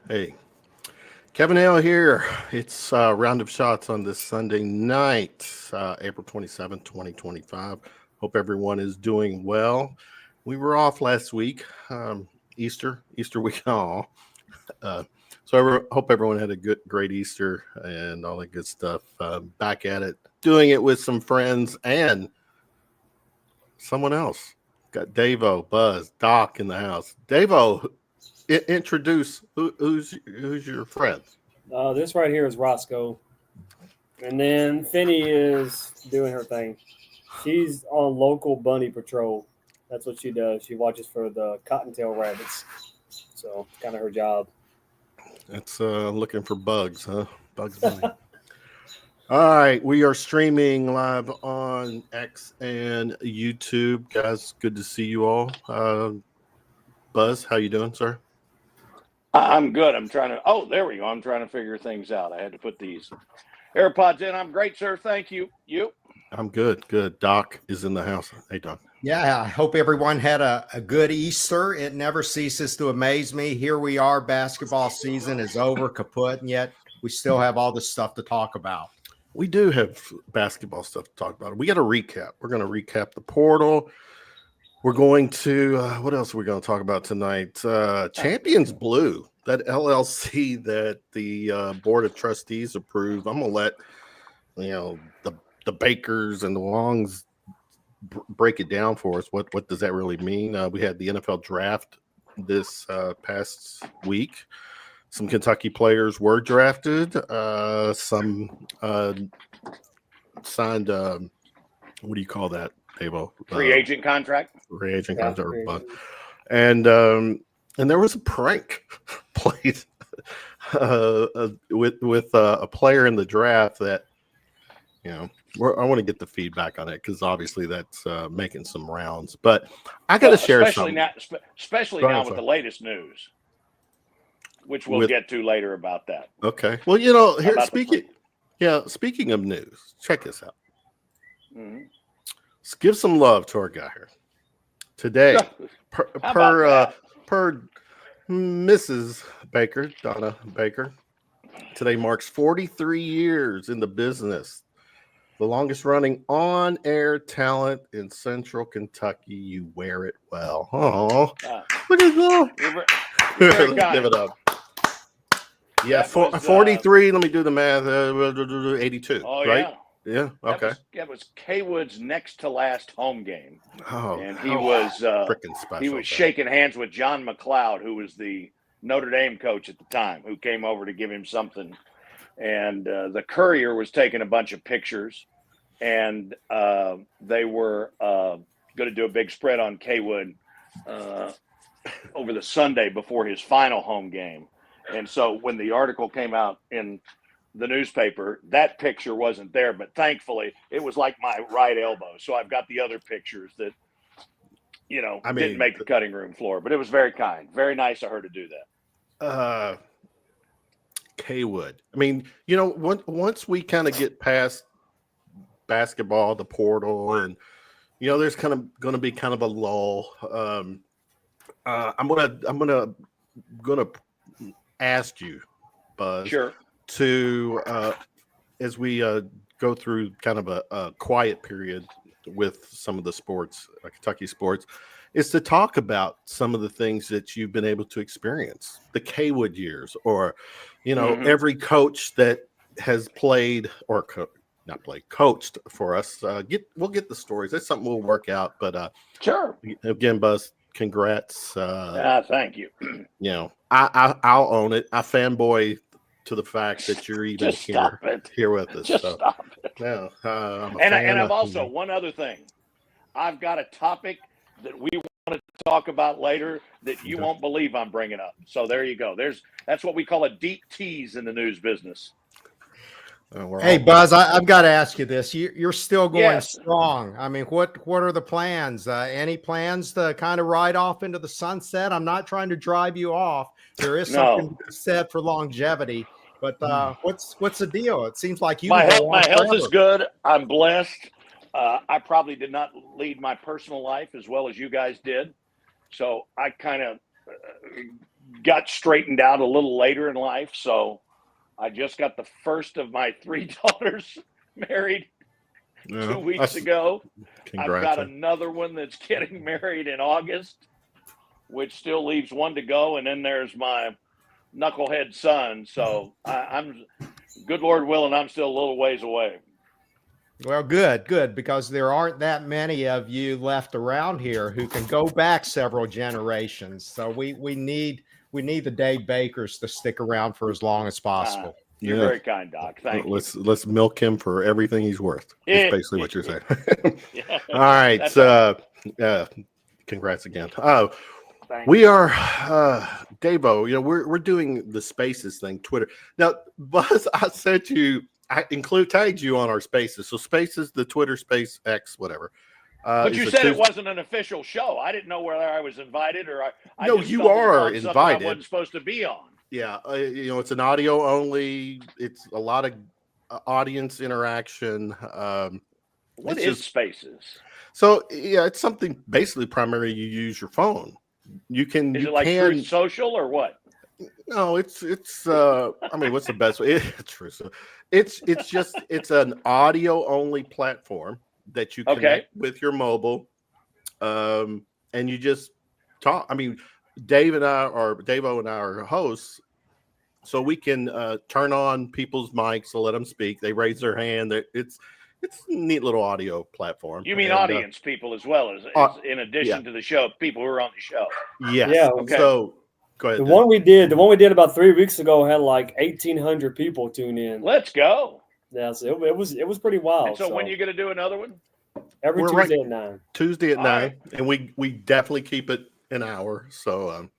Hey, Kevin Hale here. It's Round of Shots on this Sunday night, April 27th, 2025. Hope everyone is doing well. We were off last week, Easter week. Oh, uh, hope everyone had a great Easter and all that good stuff. Back at it, doing it with some friends and someone else. Got Davo, Buzz, Doc in the house. Davo, introduce who's your friend. This right here is Roscoe. And then Finny is doing her thing. She's on local bunny patrol. That's what she does. She watches for the cottontail rabbits. So it's kind of her job. It's looking for bugs, huh? Bugs Bunny. All right, we are streaming live on X and YouTube, guys. Good to see you all. Buzz, how you doing, sir? I'm good. I'm trying to. Oh, there we go. I'm trying to figure things out. I had to put these AirPods in. I'm great, sir. Thank you. You? I'm good. Good. Doc is in the house. Hey, Doc. Yeah, I hope everyone had a good Easter. It never ceases to amaze me. Here we are, basketball season is over, kaput, and yet we still have all this stuff to talk about. We do have basketball stuff to talk about. We got to recap. We're going to recap the portal. We're going to, what else are we going to talk about tonight? Champions Blue, that LLC that the Board of Trustees approved. I'm going to let, the Bakers and the Longs break it down for us. What does that really mean? We had the NFL draft this past week. Some Kentucky players were drafted. Some signed, what do you call that, Davo? Free agent contract. Free agent contract. And there was a prank played with a player in the draft that, I want to get the feedback on it because obviously that's making some rounds. But I got to share something. Especially now with the latest news, which we'll get to later about that. Okay. Well, here speaking of news, check this out. Mm-hmm. Let's give some love to our guy here today. per Mrs. Baker, Donna Baker, today marks 43 years in the business. The longest running on-air talent in Central Kentucky. You wear it well. Oh, look at that. Give it up. Yeah, 43. Let me do the math. 82. Oh, right? Yeah. Okay. That was K-Wood's next to last home game. Oh, and he was freaking special. He was shaking hands with John McLeod, who was the Notre Dame coach at the time, who came over to give him something. And the Courier was taking a bunch of pictures, and they were going to do a big spread on K-Wood over the Sunday before his final home game. And so when the article came out in the newspaper, that picture wasn't there, but thankfully it was like my right elbow. So I've got the other pictures that, didn't make the cutting room floor, but it was very kind. Very nice of her to do that. K-Wood. Once we kind of get past basketball, the portal, and there's kind of going to be kind of a lull. I'm gonna ask you, Buzz, sure, to as we go through kind of a quiet period with some of the sports, Kentucky sports, is to talk about some of the things that you've been able to experience, the K-Wood years, or every coach that has played or coached for us. We'll get the stories. That's something we'll work out. But sure. Again, Buzz, congrats. Thank you. I'll own it. I fanboy to the fact that you're even here with us. Stop it. No, and I've also one other thing. I've got a topic that we want to talk about later that you won't believe I'm bringing up. So there you go. That's what we call a deep tease in the news business. Hey, Buzz, I've got to ask you this. You're still going strong. What are the plans? Any plans to kind of ride off into the sunset? I'm not trying to drive you off. There is something to be said for longevity. But what's the deal? It seems like my health is good. I'm blessed. I probably did not lead my personal life as well as you guys did. So I kind of got straightened out a little later in life. So I just got the first of my 3 daughters married 2 weeks ago. I've got another one that's getting married in August, which still leaves 1 to go. And then there's my knucklehead son. So I'm good Lord willing, I'm still a little ways away. Well, good, because there aren't that many of you left around here who can go back several generations. So we need the Dave Bakers to stick around for as long as possible. You're very kind, Doc. Thank you. Let's milk him for everything he's worth. That's basically what you're saying. Yeah. All right. So, congrats again. We are Davo. You know, we're doing the Spaces thing. Twitter now, Buzz. I said I tagged you on our Spaces. So Spaces, the Twitter Space X, whatever. But you said it wasn't an official show. I didn't know whether I was invited or I no, just you are invited. I wasn't supposed to be on. Yeah, you know, it's an audio only. It's a lot of audience interaction. What is Spaces? So yeah, it's something basically primarily you use your phone. You can. Is it like Truth Social or what? No, it's. I mean, what's the best way? It's an audio only platform that you connect with your mobile, and you just talk. I mean, Davo and I are hosts, so we can turn on people's mics and let them speak. They raise their hand. It's a neat little audio platform. You mean audience people as well as in addition to the show, people who are on the show. Yes. Yeah. Okay. So go ahead. The one we did about 3 weeks ago had like 1,800 people tune in. Let's go. Yeah, so it was pretty wild. And so when you going to do another one? Every Tuesday at 9. Tuesday at 9, right. And we definitely keep it an hour. So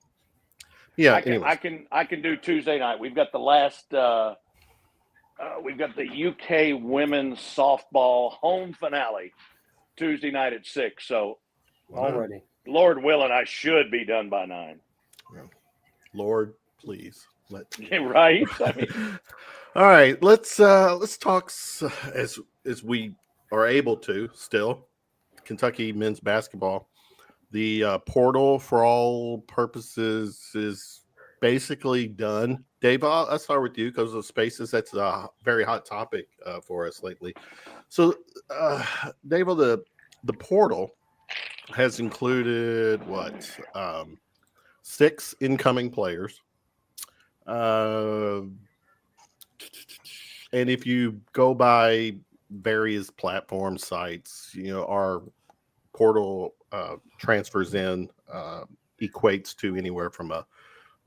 yeah, I can do Tuesday night. We've got the last we've got the UK women's softball home finale Tuesday night at 6. So already, Lord willing, I should be done by 9. Well, Lord, please let me. Right. I mean, all right, let's talk as we are able to still. Kentucky men's basketball. The portal for all purposes is basically done. Dave, I'll start with you because of Spaces. That's a very hot topic for us lately. So, Dave, the portal has included 6 incoming players. And if you go by various platform sites, you know, our portal transfers in equates to anywhere from a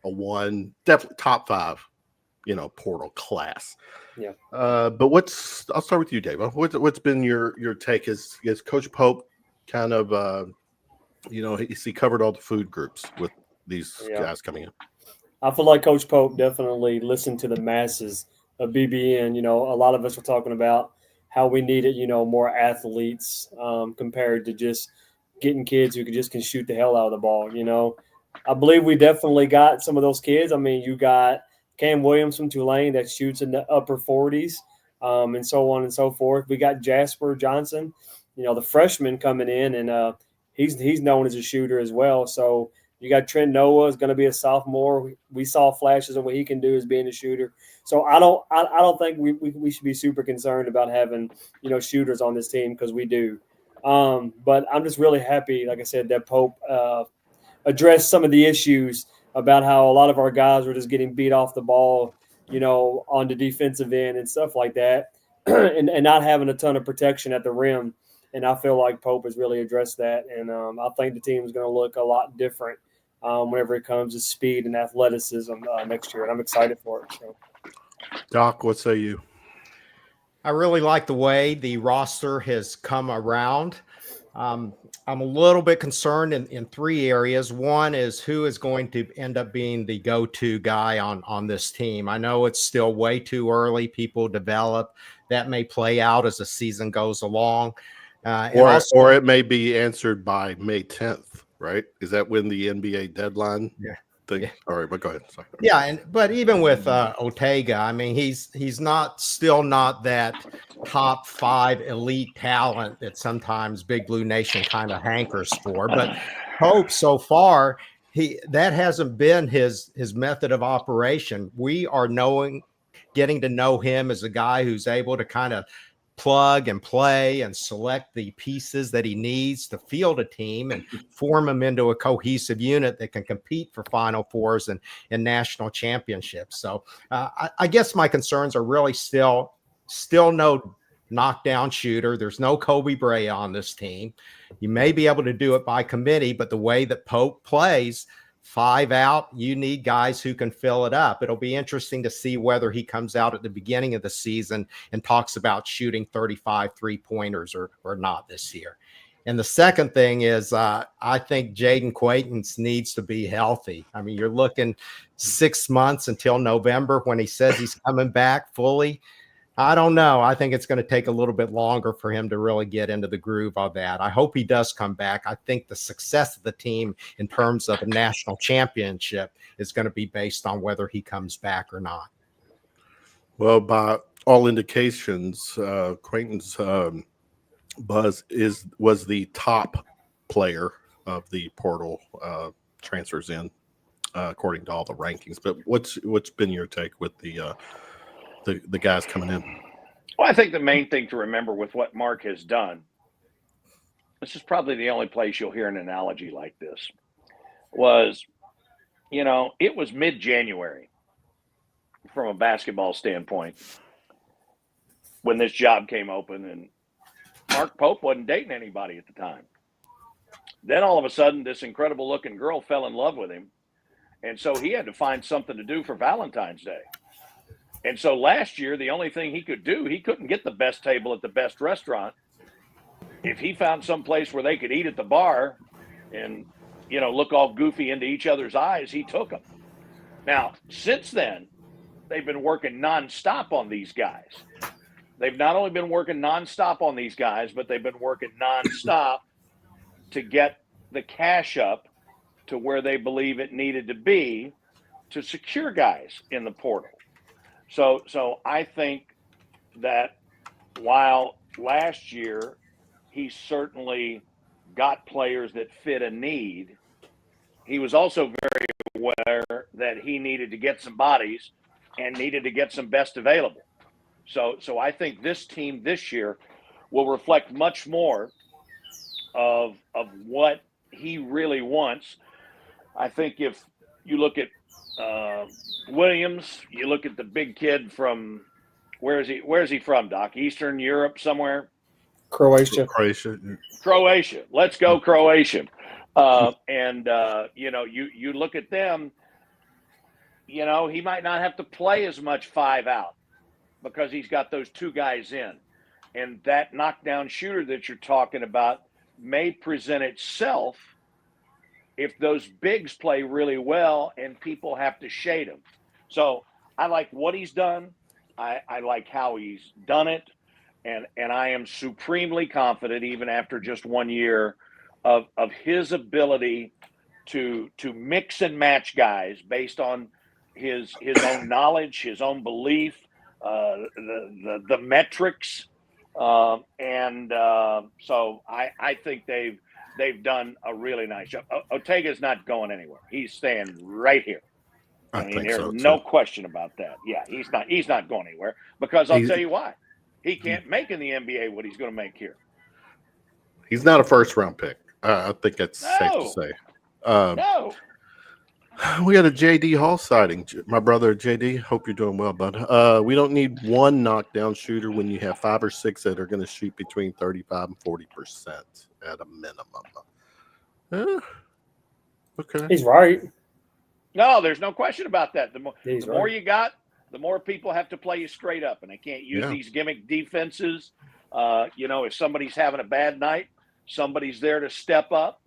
1, definitely top 5, you know, portal class. Yeah. But I'll start with you, Dave. What's been your take? Is Coach Pope kind of, you know, he covered all the food groups with these guys coming in? I feel like Coach Pope definitely listened to the masses of BBN. You know, a lot of us were talking about how we needed, you know, more athletes compared to just getting kids who can shoot the hell out of the ball. You know, I believe we definitely got some of those kids. I mean, you got Cam Williams from Tulane that shoots in the upper 40s and so on and so forth. We got Jasper Johnson, you know, the freshman coming in, and he's known as a shooter as well. So you got Trent Noah is going to be a sophomore. We saw flashes of what he can do as being a shooter. So I don't think we should be super concerned about having, you know, shooters on this team, because we do. But I'm just really happy, like I said, that Pope addressed some of the issues about how a lot of our guys were just getting beat off the ball, you know, on the defensive end and stuff like that, and not having a ton of protection at the rim. And I feel like Pope has really addressed that. And I think the team is going to look a lot different whenever it comes to speed and athleticism next year. And I'm excited for it. So. Doc, what say you? I really like the way the roster has come around. I'm a little bit concerned in 3 areas. One is who is going to end up being the go-to guy on this team. I know it's still way too early. People develop. That may play out as the season goes along. Or it may be answered by May 10th, right? Is that when the NBA deadline? Yeah. Thing? Yeah. All right, but go ahead. Sorry. Yeah, but even with Ortega, I mean, he's still not that top 5 elite talent that sometimes Big Blue Nation kind of hankers for. But Pope, so far, that hasn't been his method of operation. We are getting to know him as a guy who's able to kind of plug and play and select the pieces that he needs to field a team and form them into a cohesive unit that can compete for Final Fours and national championships. So I guess my concerns are really still no knockdown shooter. There's no Kobe Bryant on this team. You may be able to do it by committee, but the way that Pope plays, 5 out, you need guys who can fill it up. It'll be interesting to see whether he comes out at the beginning of the season and talks about shooting 35 3-pointers or not this year. And the second thing is I think Jaden Quaintance needs to be healthy. I mean, you're looking 6 months until November when he says he's coming back fully. I don't know. I think it's going to take a little bit longer for him to really get into the groove of that. I hope he does come back. I think the success of the team in terms of a national championship is going to be based on whether he comes back or not. Well, by all indications, Quaintance was the top player of the portal transfers in, according to all the rankings. But what's been your take with the guys coming in? Well, I think the main thing to remember with what Mark has done, this is probably the only place you'll hear an analogy like this, was, it was mid-January from a basketball standpoint when this job came open, and Mark Pope wasn't dating anybody at the time. Then all of a sudden, this incredible looking girl fell in love with him, and so he had to find something to do for Valentine's Day. And so last year, the only thing he could do, he couldn't get the best table at the best restaurant. If he found some place where they could eat at the bar and, look all goofy into each other's eyes, he took them. Now, since then, they've been working nonstop on these guys. They've not only been working nonstop on these guys, but they've been working nonstop to get the cash up to where they believe it needed to be to secure guys in the portal. So I think that while last year he certainly got players that fit a need, he was also very aware that he needed to get some bodies and needed to get some best available. So I think this team this year will reflect much more of what he really wants. I think if you look at Williams, you look at the big kid from where is he from, Doc? Eastern Europe somewhere? Croatia. Let's go Croatia. You look at them, he might not have to play as much 5 out because he's got those 2 guys in. And that knockdown shooter that you're talking about may present itself if those bigs play really well and people have to shade them. So I like what he's done. I like how he's done it. And I am supremely confident, even after just 1 year, of his ability to mix and match guys based on his own knowledge, his own belief, the metrics. So I think they've done a really nice job. Ortega's not going anywhere. He's staying right here. I mean, there's no question about that. Yeah, he's not going anywhere because I'll tell you why. He can't make in the NBA what he's going to make here. He's not a first-round pick. I think that's safe to say. No. We got a JD Hall sighting. My brother, JD, hope you're doing well, bud. We don't need one knockdown shooter when you have 5 or 6 that are going to shoot between 35 and 40% at a minimum. Okay. He's right. No, there's no question about that. The more right. you got, the more people have to play you straight up, and they can't use these gimmick defenses. If somebody's having a bad night, somebody's there to step up.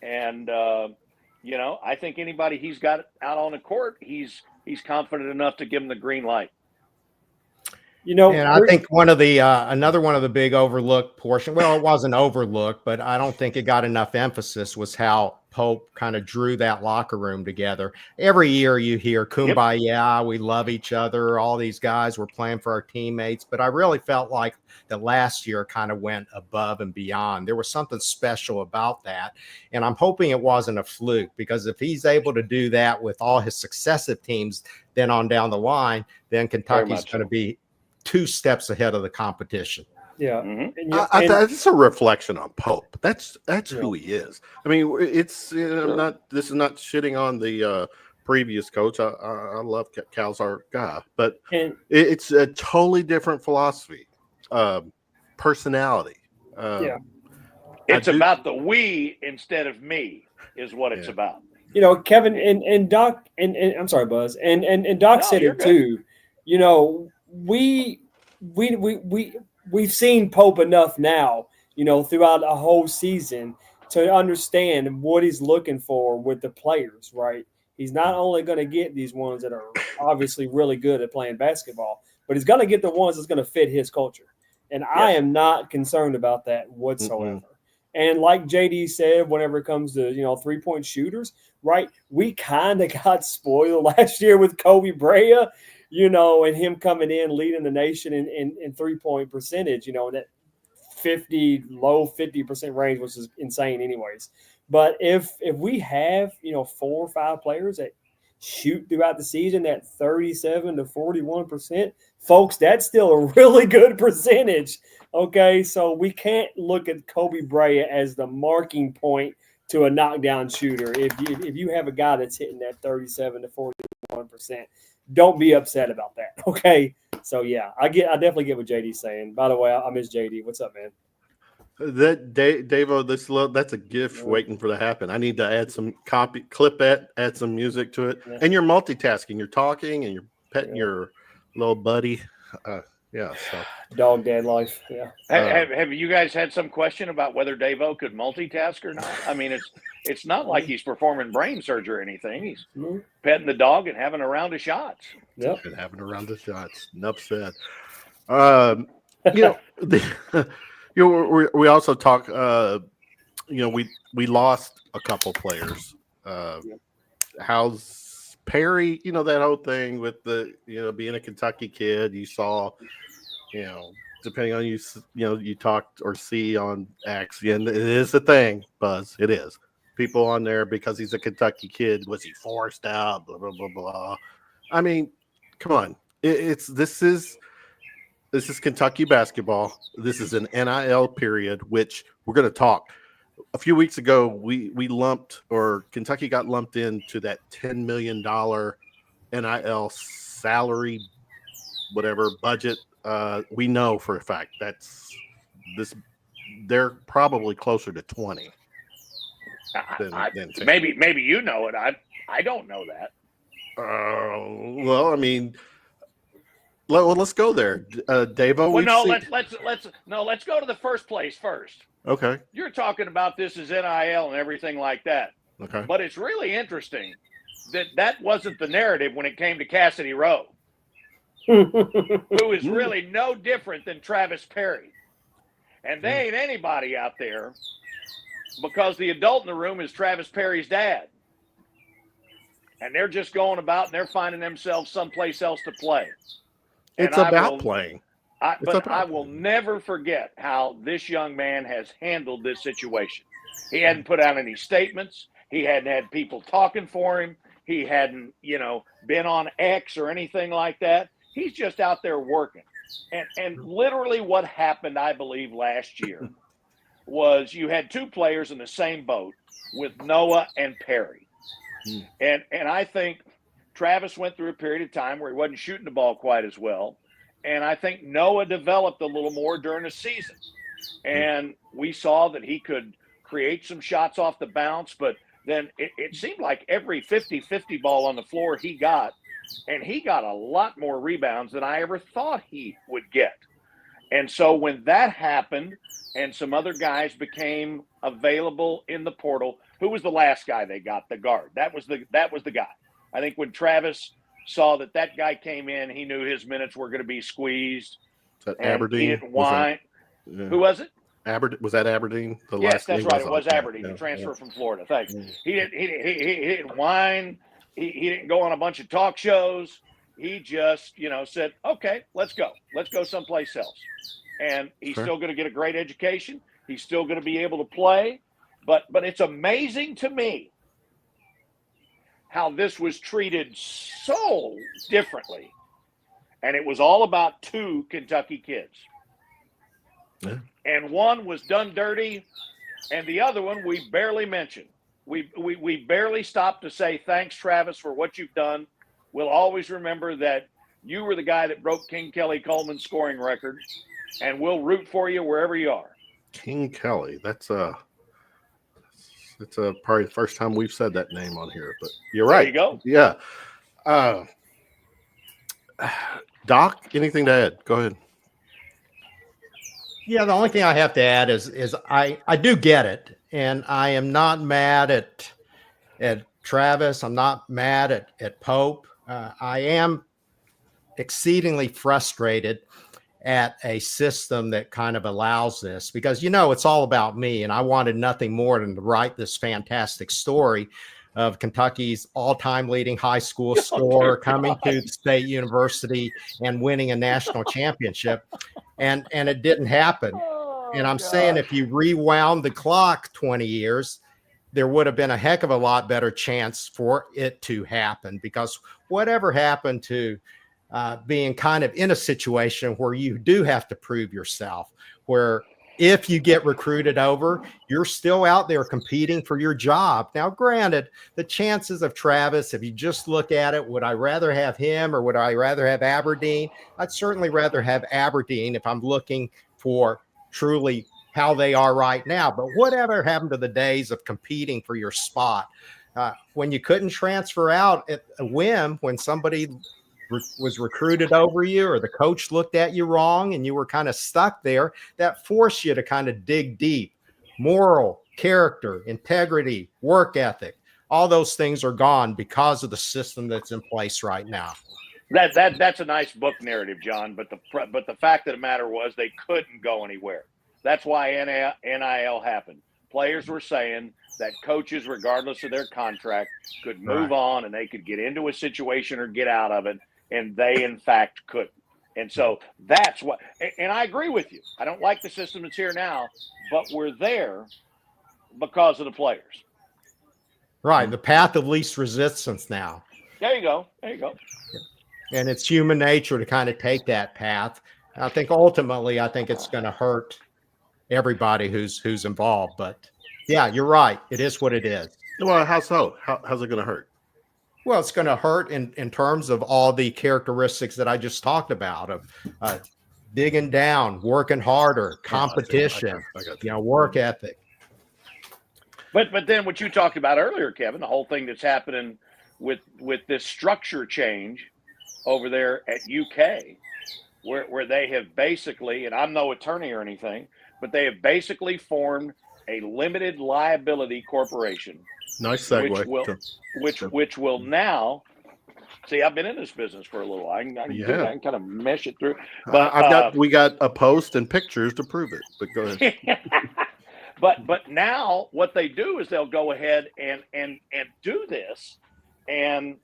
And, I think anybody he's got out on the court, he's confident enough to give them the green light. And I think one of the another one of the big overlooked portion, well, it wasn't overlooked, but I don't think it got enough emphasis, was how Pope kind of drew that locker room together. Every year you hear kumbaya, we love each other, all these guys were playing for our teammates, but I really felt like the last year kind of went above and beyond. There was something special about that, and I'm hoping it wasn't a fluke, because if he's able to do that with all his successive teams then on down the line, then Kentucky's going to be 2 steps ahead of the competition. Yeah, it's a reflection on Pope. That's who he is. I mean, it's this is not shitting on the previous coach. I love Cal's our guy, but it's a totally different philosophy, personality. It's about the we instead of me is what it's about. Kevin and Doc and I'm sorry, Buzz, and Doc said it too. We've seen Pope enough now, throughout a whole season to understand what he's looking for with the players, right? He's not only going to get these ones that are obviously really good at playing basketball, but he's going to get the ones that's going to fit his culture. And I am not concerned about that whatsoever. And like JD said, whenever it comes to, 3-point shooters, right, we kind of got spoiled last year with Kobe Brea, and him coming in leading the nation in 3-point percentage, in that low 50% range, which is insane anyways. But if we have, 4 or 5 players that shoot throughout the season at 37 to 41%, folks, that's still a really good percentage. Okay, so we can't look at Kobe Brea as the marking point to a knockdown shooter. If you have a guy that's hitting that 37 to 41%, don't be upset about that. Okay, so yeah, I definitely get what JD's saying. By the way, I miss JD. What's up, man? That Davo, that's a gift waiting for to happen. I need to add some add some music to it. And you're multitasking. You're talking and you're petting your little buddy. So dog dad life. Yeah. Have you guys had some question about whether Davo could multitask or not? I mean, it's not like he's performing brain surgery or anything. He's petting the dog and having a round of shots. Yep. And having a round of shots. Enough said. We also talk. We lost a couple players. How's Perry? That whole thing with the being a Kentucky kid. You saw, depending on you talked or see on X. And it is a thing, Buzz. It is people on there because he's a Kentucky kid. Was he forced out? Blah blah blah blah. I mean, come on. This is Kentucky basketball. This is an NIL period, which we're going to talk. A few weeks ago, we Kentucky got lumped into that $10 million NIL salary, whatever budget. We know for a fact they're probably closer to 20. Maybe you know it. I don't know that. Well, I mean. Let's go there, Davo. Well, let's go to the first place first. Okay. You're talking about this as NIL and everything like that. Okay. But it's really interesting that wasn't the narrative when it came to Cassidy Rowe, who is really no different than Travis Perry. And they ain't anybody out there because the adult in the room is Travis Perry's dad. And they're just going about and they're finding themselves someplace else to play. It's about playing. I will never forget how this young man has handled this situation. He hadn't put out any statements. He hadn't had people talking for him. He hadn't, been on X or anything like that. He's just out there working. And literally what happened, I believe, last year was you had 2 players in the same boat with Noah and Perry. And I think Travis went through a period of time where he wasn't shooting the ball quite as well. And I think Noah developed a little more during the season. And we saw that he could create some shots off the bounce, but then it seemed like every 50-50 ball on the floor he got, and he got a lot more rebounds than I ever thought he would get. And so when that happened and some other guys became available in the portal, who was the last guy they got? The guard. That was the guy. I think when Travis saw that guy came in. He knew his minutes were going to be squeezed. Is that And Aberdeen? he didn't whine. Who was it? Was that Aberdeen? The yes, last that's name right. It was Aberdeen. Yeah, He transferred from Florida. Thanks. Yeah. He didn't whine. He didn't go on a bunch of talk shows. He just, said, okay, let's go. Let's go someplace else. And he's still going to get a great education. He's still going to be able to play. But it's amazing to me how this was treated so differently. And it was all about 2 Kentucky kids. Yeah. And one was done dirty, and the other one we barely mentioned. We barely stopped to say, thanks, Travis, for what you've done. We'll always remember that you were the guy that broke King Kelly Coleman's scoring record, and we'll root for you wherever you are. King Kelly. It's probably the first time we've said that name on here, but you're right. There you go. Yeah. Doc, anything to add? Go ahead. Yeah, the only thing I have to add is I do get it, and I am not mad at Travis. I'm not mad at Pope. I am exceedingly frustrated at a system that kind of allows this because, it's all about me, and I wanted nothing more than to write this fantastic story of Kentucky's all-time leading high school scorer coming to the state university and winning a national championship. And it didn't happen. And I'm saying if you rewound the clock 20 years, there would have been a heck of a lot better chance for it to happen, because whatever happened to being kind of in a situation where you do have to prove yourself, where if you get recruited over, you're still out there competing for your job. Now, granted, the chances of Travis, if you just look at it, would I rather have him or would I rather have Aberdeen? I'd certainly rather have Aberdeen if I'm looking for truly how they are right now. But whatever happened to the days of competing for your spot? When you couldn't transfer out at a whim, when somebody was recruited over you or the coach looked at you wrong and you were kind of stuck there, that forced you to kind of dig deep. Moral, character, integrity, work ethic, all those things are gone because of the system that's in place right now. That's a nice book narrative, John, but the fact of the matter was they couldn't go anywhere. That's why NIL happened. Players were saying that coaches, regardless of their contract, could move on and they could get into a situation or get out of it. And they, in fact, couldn't. And so that's what – and I agree with you. I don't like the system that's here now, but we're there because of the players. Right, the path of least resistance now. There you go. And it's human nature to kind of take that path. I think ultimately, it's going to hurt everybody who's involved. But, yeah, you're right. It is what it is. Well, how so? How's it going to hurt? Well, it's going to hurt in terms of all the characteristics that I just talked about of digging down, working harder, competition, work ethic. But then what you talked about earlier, Kevin, the whole thing that's happening with this structure change over there at UK, where they have basically, and I'm no attorney or anything, but they have basically formed a limited liability corporation. Nice segue. Which will now see. I've been in this business for a little while. I can kind of mesh it through. But we got a post and pictures to prove it. But go ahead. but now what they do is they'll go ahead and do this, and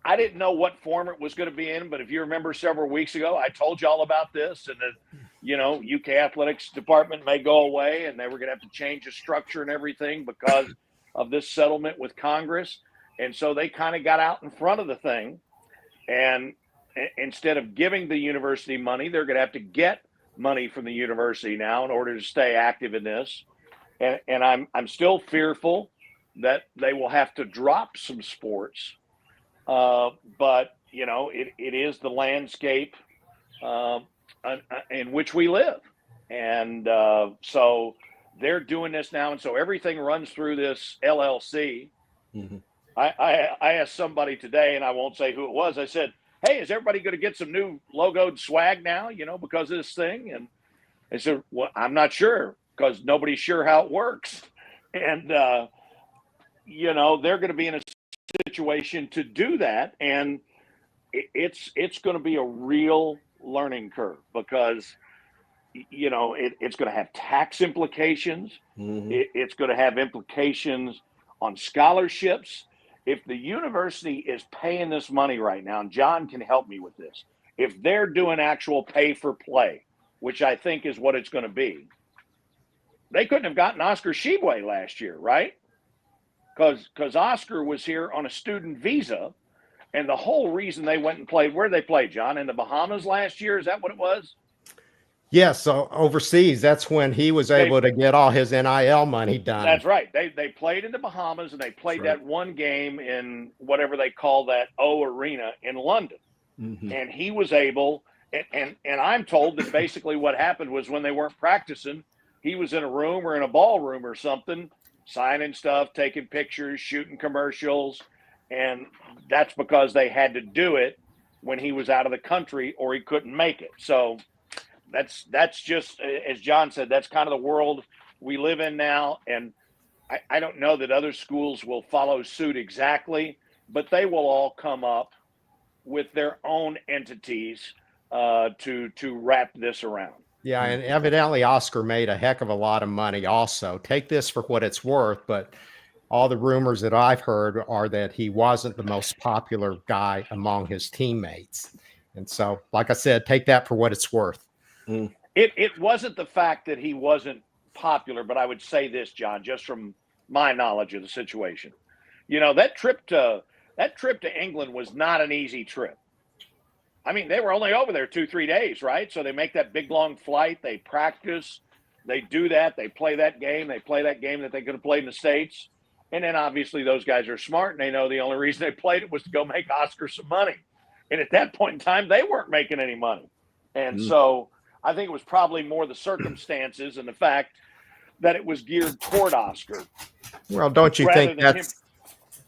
I didn't know what form it was going to be in, but if you remember several weeks ago, I told you all about this, and that, UK athletics department may go away, and they were going to have to change the structure and everything because of this settlement with Congress. And so they kind of got out in front of the thing, and instead of giving the university money, they're going to have to get money from the university now in order to stay active in this. And I'm still fearful that they will have to drop some sports. But it is the landscape in which we live, and so they're doing this now, and so everything runs through this LLC. Mm-hmm. I asked somebody today, and I won't say who it was. I said, "Hey, is everybody going to get some new logoed swag now? Because of this thing?" And they said, "Well, I'm not sure because nobody's sure how it works." And they're going to be in a situation to do that, and it's going to be a real learning curve because it's going to have tax implications. It's going to have implications on scholarships. If the university is paying this money right now, and John can help me with this, if they're doing actual pay for play, which I think is what it's going to be, they couldn't have gotten Oscar Sheboy last year, right? Because Oscar was here on a student visa, and the whole reason they went and played, where did they play, John? In the Bahamas last year? Is that what it was? Yeah, so overseas, that's when he was able to get all his NIL money done. That's right. They played in the Bahamas, and they played that one game in whatever they call that O Arena in London. And he was able, and I'm told that basically what happened was when they weren't practicing, he was in a room or in a ballroom or something, signing stuff, taking pictures, shooting commercials, and that's because they had to do it when he was out of the country or he couldn't make it. So that's just, as John said, that's kind of the world we live in now. And I don't know that other schools will follow suit exactly, but they will all come up with their own entities to wrap this around. Yeah, and evidently Oscar made a heck of a lot of money also. Take this for what it's worth, but all the rumors that I've heard are that he wasn't the most popular guy among his teammates. And so, like I said, take that for what it's worth. It wasn't the fact that he wasn't popular, but I would say this, John, just from my knowledge of the situation. That trip to England was not an easy trip. I mean, they were only over there 2-3 days, right? So they make that big, long flight. They practice. They do that. They play that game. They play that game that they could have played in the States. And then obviously those guys are smart, and they know the only reason they played it was to go make Oscar some money. And at that point in time, they weren't making any money. And so I think it was probably more the circumstances and the fact that it was geared toward Oscar. Well, don't you think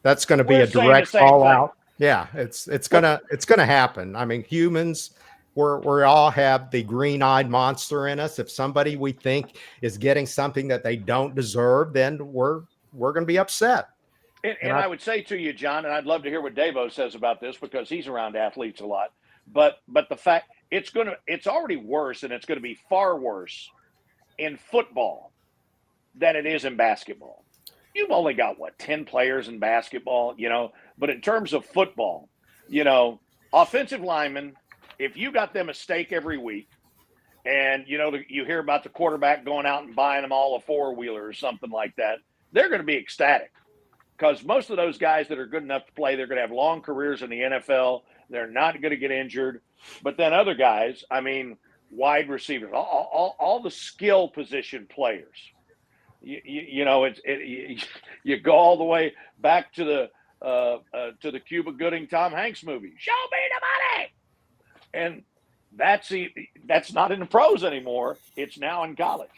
that's going to be a direct fallout? Yeah, it's gonna happen. I mean, humans, we all have the green-eyed monster in us. If somebody we think is getting something that they don't deserve, then we're going to be upset. And I would say to you, John, and I'd love to hear what Davo says about this because he's around athletes a lot. But the fact it's already worse, and it's going to be far worse in football than it is in basketball. You've only got 10 players in basketball, but in terms of football, offensive linemen, if you got them a steak every week and, you hear about the quarterback going out and buying them all a four-wheeler or something like that, they're going to be ecstatic because most of those guys that are good enough to play, they're going to have long careers in the NFL. They're not going to get injured. But then other guys, I mean, wide receivers, all the skill position players, you go all the way back to the Cuba Gooding Tom Hanks movie. Show me the money, and that's not in the pros anymore. It's now in college.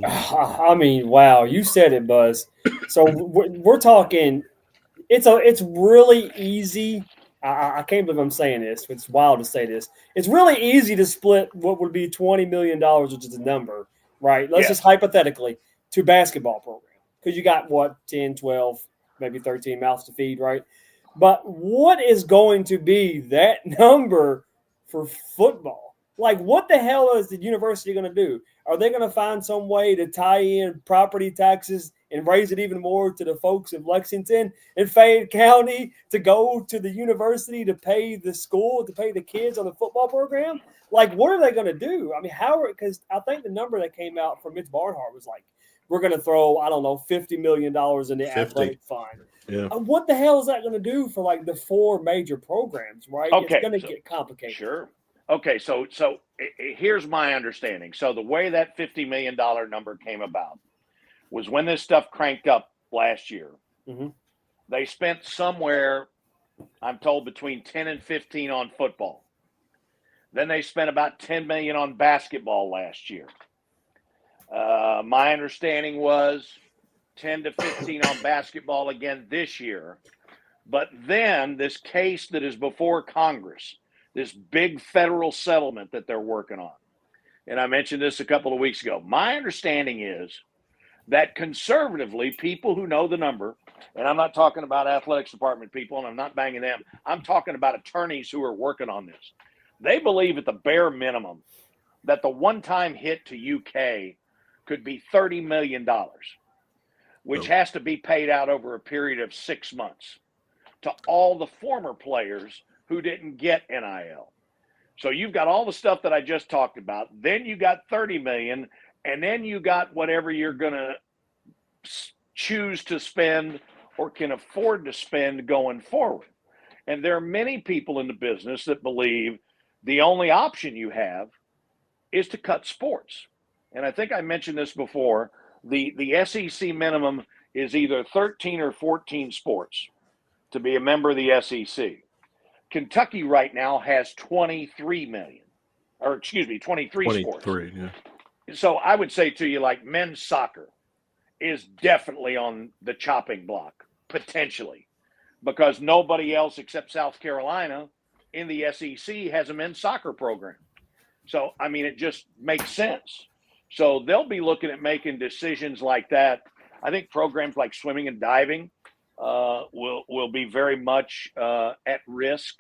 I mean, wow, you said it, Buzz. So we're talking. It's really easy. I can't believe I'm saying this. It's wild to say this. It's really easy to split what would be $20 million, which is a number, right? Let's just hypothetically to basketball program because you got 10, 12, maybe 13 mouths to feed, right? But what is going to be that number for football? Like, what the hell is the university going to do? Are they going to find some way to tie in property taxes and raise it even more to the folks in Lexington and Fayette County to go to the university to pay the school, to pay the kids on the football program? Like, what are they going to do? I mean, because I think the number that came out from Mitch Barnhart was like, we're going to throw, I don't know, $50 million in the athletic fund. Yeah. What the hell is that going to do for like the four major programs, right? Okay, it's going to get complicated. Sure. Okay, so here's my understanding. So the way that $50 million number came about was when this stuff cranked up last year. Mm-hmm. They spent somewhere, I'm told, between 10 and 15 on football. Then they spent about 10 million on basketball last year. My understanding was 10 to 15 on basketball again this year. But then this case that is before Congress, this big federal settlement that they're working on. And I mentioned this a couple of weeks ago. My understanding is that conservatively, people who know the number, and I'm not talking about athletics department people, and I'm not banging them. I'm talking about attorneys who are working on this. They believe at the bare minimum that the one-time hit to UK could be $30 million, which has to be paid out over a period of 6 months to all the former players who didn't get NIL. So you've got all the stuff that I just talked about. Then you got 30 million, and then you got whatever you're going to choose to spend or can afford to spend going forward. And there are many people in the business that believe the only option you have is to cut sports. And I think I mentioned this before. The SEC minimum is either 13 or 14 sports to be a member of the SEC. Kentucky right now has 23 sports. Yeah. So I would say to you, like, men's soccer is definitely on the chopping block, potentially, because nobody else except South Carolina in the SEC has a men's soccer program. So, I mean, it just makes sense. So they'll be looking at making decisions like that. I think programs like swimming and diving will be very much at risk.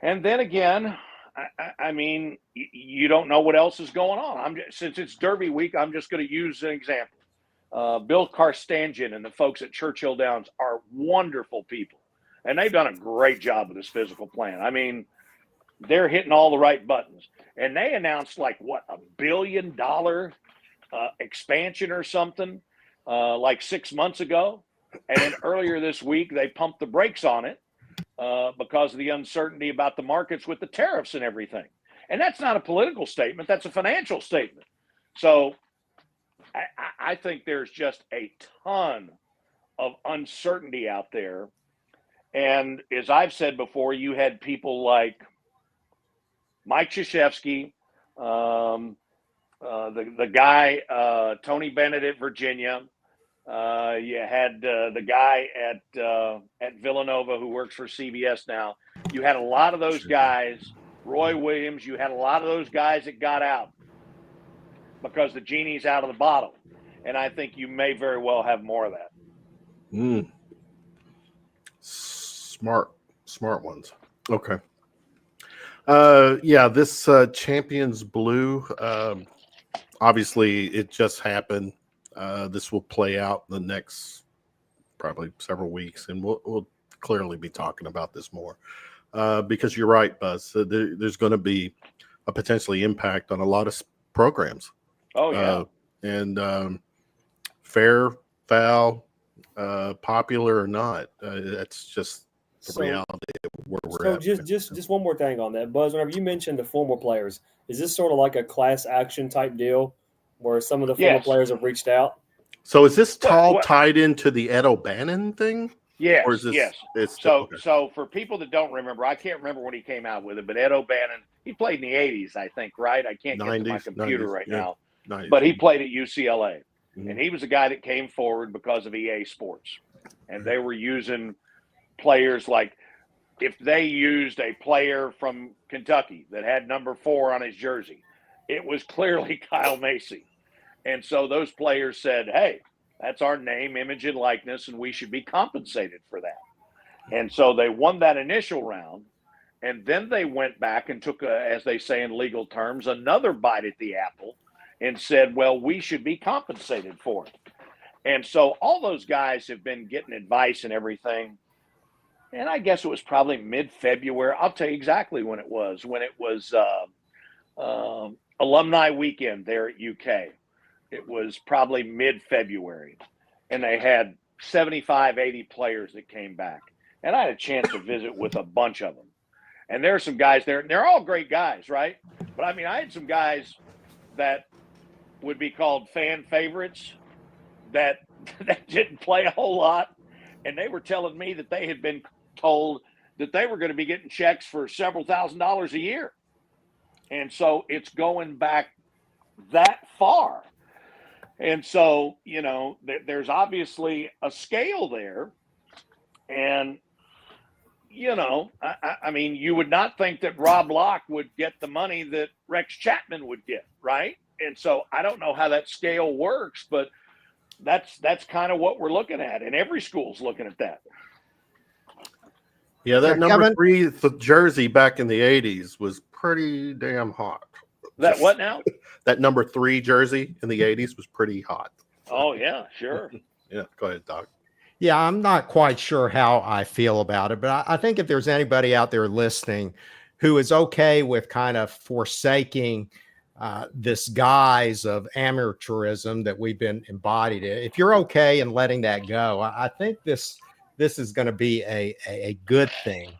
And then again, I mean, you don't know what else is going on. Since it's Derby week, I'm just going to use an example. Bill Karstanjian and the folks at Churchill Downs are wonderful people, and they've done a great job with this physical plan. I mean, they're hitting all the right buttons. And they announced like, what, $1 billion expansion or something like 6 months ago. And then earlier this week, they pumped the brakes on it because of the uncertainty about the markets with the tariffs and everything. And that's not a political statement. That's a financial statement. So I think there's just a ton of uncertainty out there. And as I've said before, you had people like Mike Krzyzewski, the guy, Tony Bennett at Virginia. You had the guy at Villanova who works for CBS now. You had a lot of those guys, Roy Williams. You had a lot of those guys that got out because the genie's out of the bottle. And I think you may very well have more of that. Smart ones. Okay. Yeah, this Champions Blue, obviously it just happened. This will play out the next probably several weeks, and we'll clearly be talking about this more because you're right, Buzz. There's going to be a potentially impact on a lot of programs. Oh, yeah. And fair, foul, popular or not, that's just the reality of where we're at. So just one more thing on that, Buzz. Whenever you mentioned the former players, is this sort of like a class action type deal where some of the former players have reached out? So is this tied into the Ed O'Bannon thing? Yes. Or is this, yes. Okay. So for people that don't remember, I can't remember when he came out with it, but Ed O'Bannon, he played in the 80s, I think, right? I can't get to my computer 90s, right yeah. now. 90s. But he played at UCLA. Mm-hmm. And he was a guy that came forward because of EA Sports. And they were using players like, if they used a player from Kentucky that had number 4 on his jersey, it was clearly Kyle Macy. And so those players said, hey, that's our name, image, and likeness, and we should be compensated for that. And so they won that initial round, and then they went back and took, as they say in legal terms, another bite at the apple and said, well, we should be compensated for it. And so all those guys have been getting advice and everything. And I guess it was probably mid-February. I'll tell you exactly when it was. When it was alumni weekend there at UK. It was probably mid-February. And they had 75, 80 players that came back. And I had a chance to visit with a bunch of them. And there are some guys there. They're all great guys, right? But, I mean, I had some guys that would be called fan favorites that didn't play a whole lot. And they were telling me that they had been told that they were going to be getting checks for several $1,000s a year. And so it's going back that far. And so, you know, there's obviously a scale there. And, you know, I mean, you would not think that Rob Locke would get the money that Rex Chapman would get, right? And so I don't know how that scale works, but that's kind of what we're looking at, and every school's looking at that. Yeah, that number Kevin, 3 jersey back in the 80s was pretty damn hot. That what now? That number 3 jersey in the 80s was pretty hot. Oh yeah, sure. Yeah, go ahead, Doc. Yeah, I'm not quite sure how I feel about it, but I think if there's anybody out there listening who is okay with kind of forsaking this guise of amateurism that we've been embodied in, if you're okay in letting that go, I think this is going to be a good thing.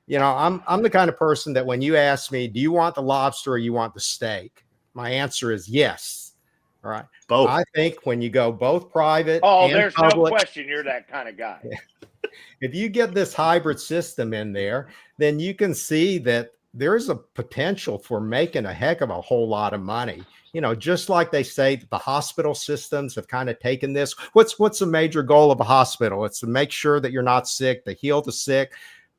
You know, I'm the kind of person that when you ask me, do you want the lobster or you want the steak? My answer is yes. All right. Both. I think when you go both private and there's public, no question you're that kind of guy. if you get this hybrid system in there, then you can see that there's a potential for making a heck of a whole lot of money. You know, just like they say that the hospital systems have kind of taken this. What's the major goal of a hospital? It's to make sure that you're not sick, to heal the sick.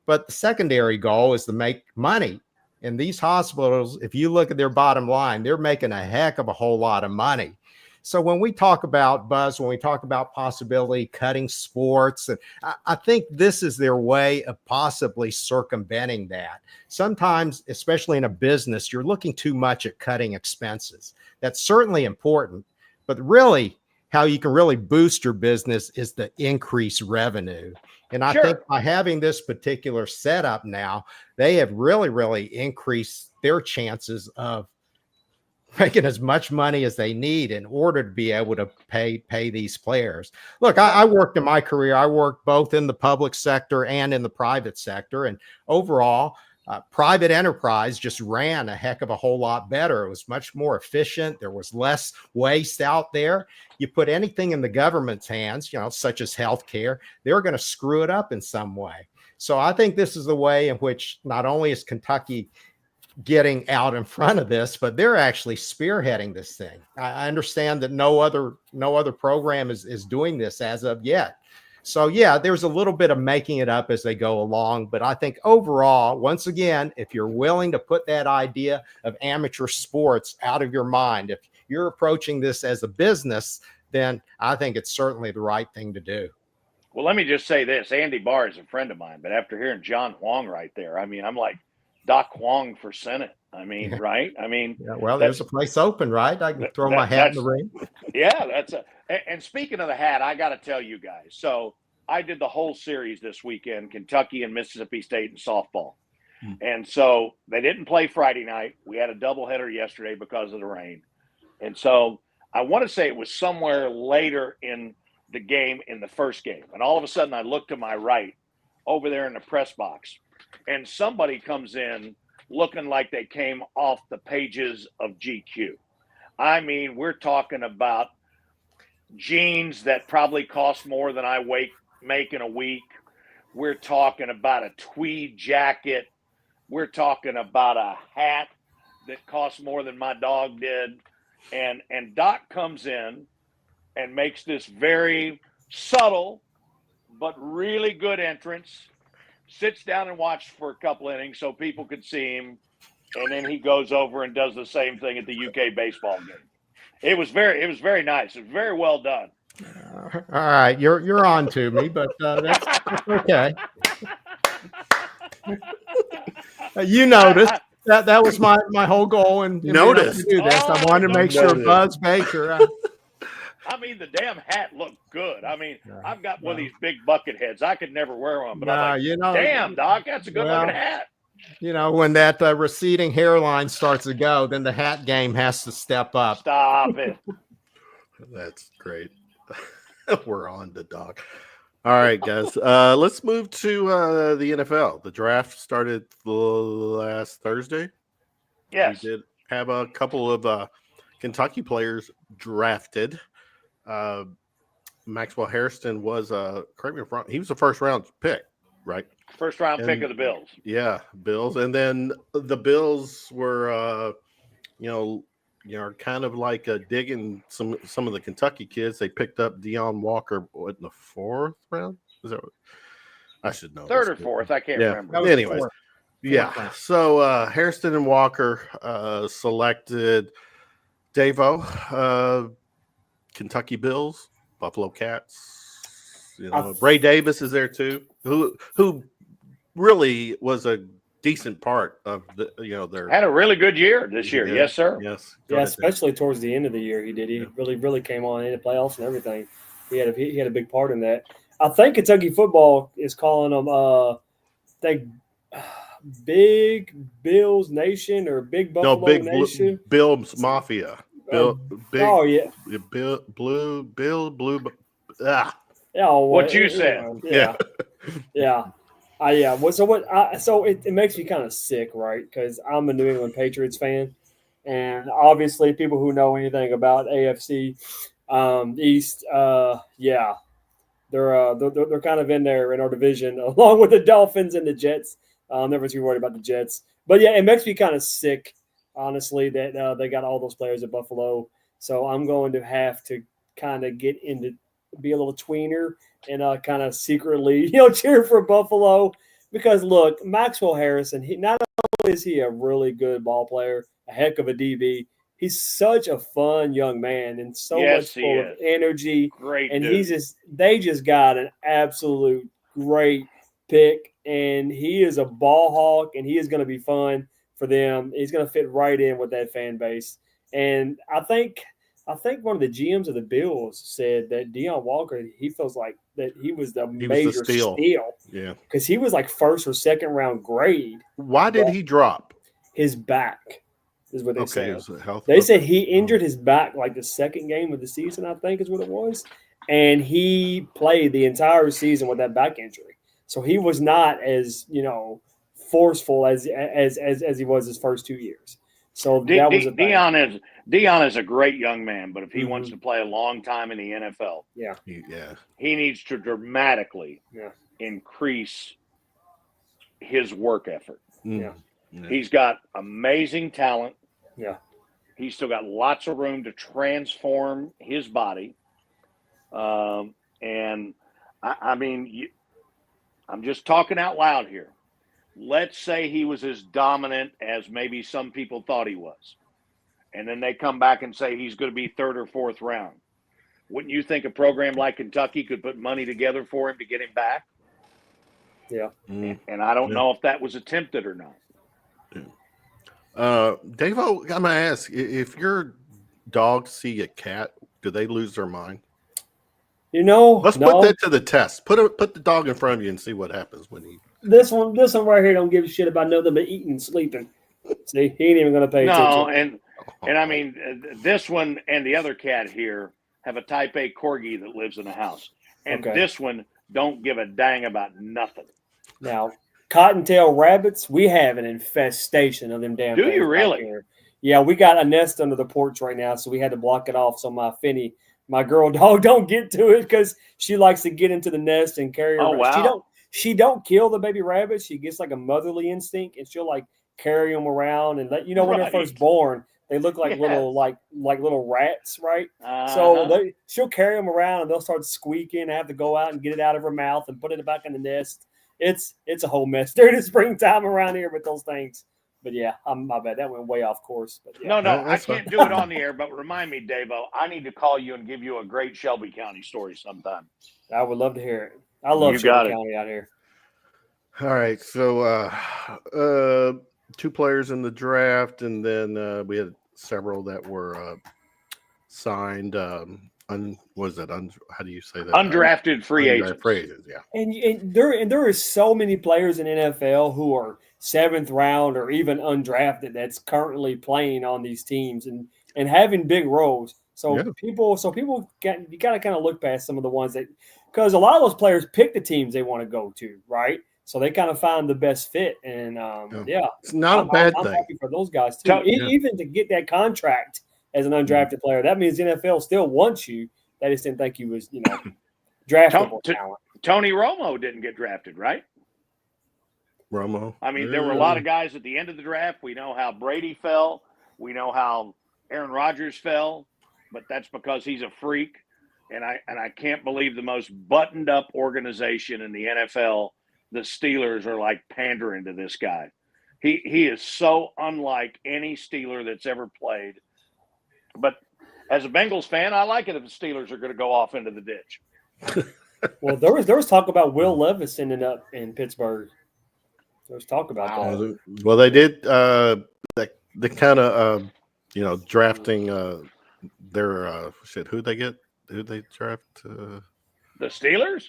But the secondary goal is to make money. And these hospitals, if you look at their bottom line, they're making a heck of a whole lot of money. So when we talk about Buzz, when we talk about possibility cutting sports, and I think this is their way of possibly circumventing that. Sometimes, especially in a business, you're looking too much at cutting expenses. That's certainly important, but really how you can really boost your business is to increase revenue. And I think by having this particular setup now, they have really, really increased their chances of making as much money as they need in order to be able to pay these players. Look, I worked in my career. I worked both in the public sector and in the private sector. And overall, private enterprise just ran a heck of a whole lot better. It was much more efficient. There was less waste out there. You put anything in the government's hands, you know, such as healthcare, they're going to screw it up in some way. So I think this is the way in which not only is Kentucky getting out in front of this, but they're actually spearheading this thing. I understand that no other program is doing this as of yet. So yeah, there's a little bit of making it up as they go along, but I think overall, once again, if you're willing to put that idea of amateur sports out of your mind, if you're approaching this as a business, then I think it's certainly the right thing to do. Well, let me just say this. Andy Barr is a friend of mine, but after hearing John Huang right there, I mean, I'm like, Doc Huang for Senate. I mean, right? I mean, yeah, well, there's a place open, right? I can throw my hat in the ring. Yeah, and speaking of the hat, I got to tell you guys. So I did the whole series this weekend, Kentucky and Mississippi State in softball. And so they didn't play Friday night. We had a doubleheader yesterday because of the rain. And so I want to say it was somewhere later in the game, in the first game. And all of a sudden I look to my right over there in the press box, and somebody comes in looking like they came off the pages of GQ. I mean, we're talking about jeans that probably cost more than I make in a week. We're talking about a tweed jacket. We're talking about a hat that costs more than my dog did. And Doc comes in and makes this very subtle but really good entrance, sits down and watches for a couple innings so people could see him, and then he goes over and does the same thing at the UK baseball game. It was very nice. It was very well done. All right, you're on to me, but that's okay. You noticed that was my whole goal in Notice to do this. I wanted to make sure Buzz Baker. I mean, the damn hat looked good. I mean, I've got one of these big bucket heads. I could never wear one, but I'm like, damn, Doc, that's a good looking hat. You know, when that receding hairline starts to go, then the hat game has to step up. Stop it. That's great. We're on to Doc. All right, guys. Let's move to the NFL. The draft started last Thursday. Yes. We did have a couple of Kentucky players drafted. Maxwell Hairston was correct me if I'm wrong, he was a first round pick, right? First round pick of the Bills. Yeah, Bills. And then the Bills were kind of like digging some of the Kentucky kids. They picked up Deion Walker in the 4th round. Is that what? I should know. 3rd or 4th, I can't remember. Anyways, yeah. So Hairston and Walker selected Davo, Kentucky Bills. Buffalo Cats. Ray Davis is there too, who really was a decent part of their had a really good year this year. Yes, sir. Yes. Yeah, especially towards the end of the year, he did. He really came on in the playoffs and everything. He had a big part in that. I think Kentucky football is calling them Big Bills Nation or Big Buffalo Nation. Bill's Mafia. Bill. What you said. Yeah. So it makes me kind of sick, right? Because I'm a New England Patriots fan, and obviously people who know anything about AFC East, they're kind of in there in our division along with the Dolphins and the Jets. I'm never too worried about the Jets, but yeah, it makes me kind of sick, honestly, that they got all those players at Buffalo. So I'm going to have to kind of be a little tweener and kind of secretly, cheer for Buffalo because look, Maxwell Harrison. Not only is he a really good ball player, a heck of a DB. He's such a fun young man and so much full of energy. Great, and dude. they just got an absolute great pick, and he is a ball hawk, and he is going to be fun for them. He's going to fit right in with that fan base, and I think one of the GMs of the Bills said that Deion Walker, he feels like that he was the major steal. Yeah, because he was like first or second round grade. Why did he drop? His back is what they said. They said he injured his back like the second game of the season, I think is what it was, and he played the entire season with that back injury. So he was not as forceful as he was his first 2 years. So that was Deion is a great young man, but if he wants to play a long time in the NFL, he needs to dramatically increase his work effort. Yeah. He's got amazing talent. Yeah. He's still got lots of room to transform his body. And I mean, I'm just talking out loud here. Let's say he was as dominant as maybe some people thought he was. And then they come back and say he's going to be third or fourth round. Wouldn't you think a program like Kentucky could put money together for him to get him back? Yeah. And I don't know if that was attempted or not. Dave-O, I'm going to ask, if your dogs see a cat, do they lose their mind? Let's put that to the test. Put the dog in front of you and see what happens when he. This one right here don't give a shit about nothing but eating and sleeping. See, he ain't even going to pay attention. And I mean, this one and the other cat here have a Type A corgi that lives in the house, and this one don't give a dang about nothing. Now, cottontail rabbits, we have an infestation of them damn things. Do you really? Here. Yeah, we got a nest under the porch right now, so we had to block it off so my girl dog, don't get to it because she likes to get into the nest and carry her. Oh, wow. She don't kill the baby rabbits. She gets like a motherly instinct, and she'll like carry them around and let when they're first born, they look like little little rats, right? So she'll carry them around and they'll start squeaking. I have to go out and get it out of her mouth and put it back in the nest. It's a whole mess during the springtime around here with those things. But yeah, my bad. That went way off course. But yeah. No, I can't do it on the air. But remind me, Dave-O, I need to call you and give you a great Shelby County story sometime. I would love to hear it. I love Shelby County out here. All right, so 2 players in the draft, and then we had several that were signed. How do you say that? Undrafted free agents. Yeah. And there is so many players in NFL who are 7th round or even undrafted that's currently playing on these teams and having big roles. So you got to kind of look past some of the ones that, because a lot of those players pick the teams they want to go to, right? So they kind of find the best fit, and it's not a bad thing. I'm happy for those guys too. Even to get that contract as an undrafted player, that means the NFL still wants you. They just didn't think he was, draftable talent. Tony Romo didn't get drafted, right? Romo. I mean, there were a lot of guys at the end of the draft. We know how Brady fell. We know how Aaron Rodgers fell, but that's because he's a freak. And I can't believe the most buttoned up organization in the NFL, the Steelers, are like pandering to this guy. He is so unlike any Steeler that's ever played. But as a Bengals fan, I like it if the Steelers are going to go off into the ditch. Well, there was talk about Will Levis ending up in Pittsburgh. There was talk about that. Well, they did. They kind of, drafting their who they get? Who they draft? The Steelers?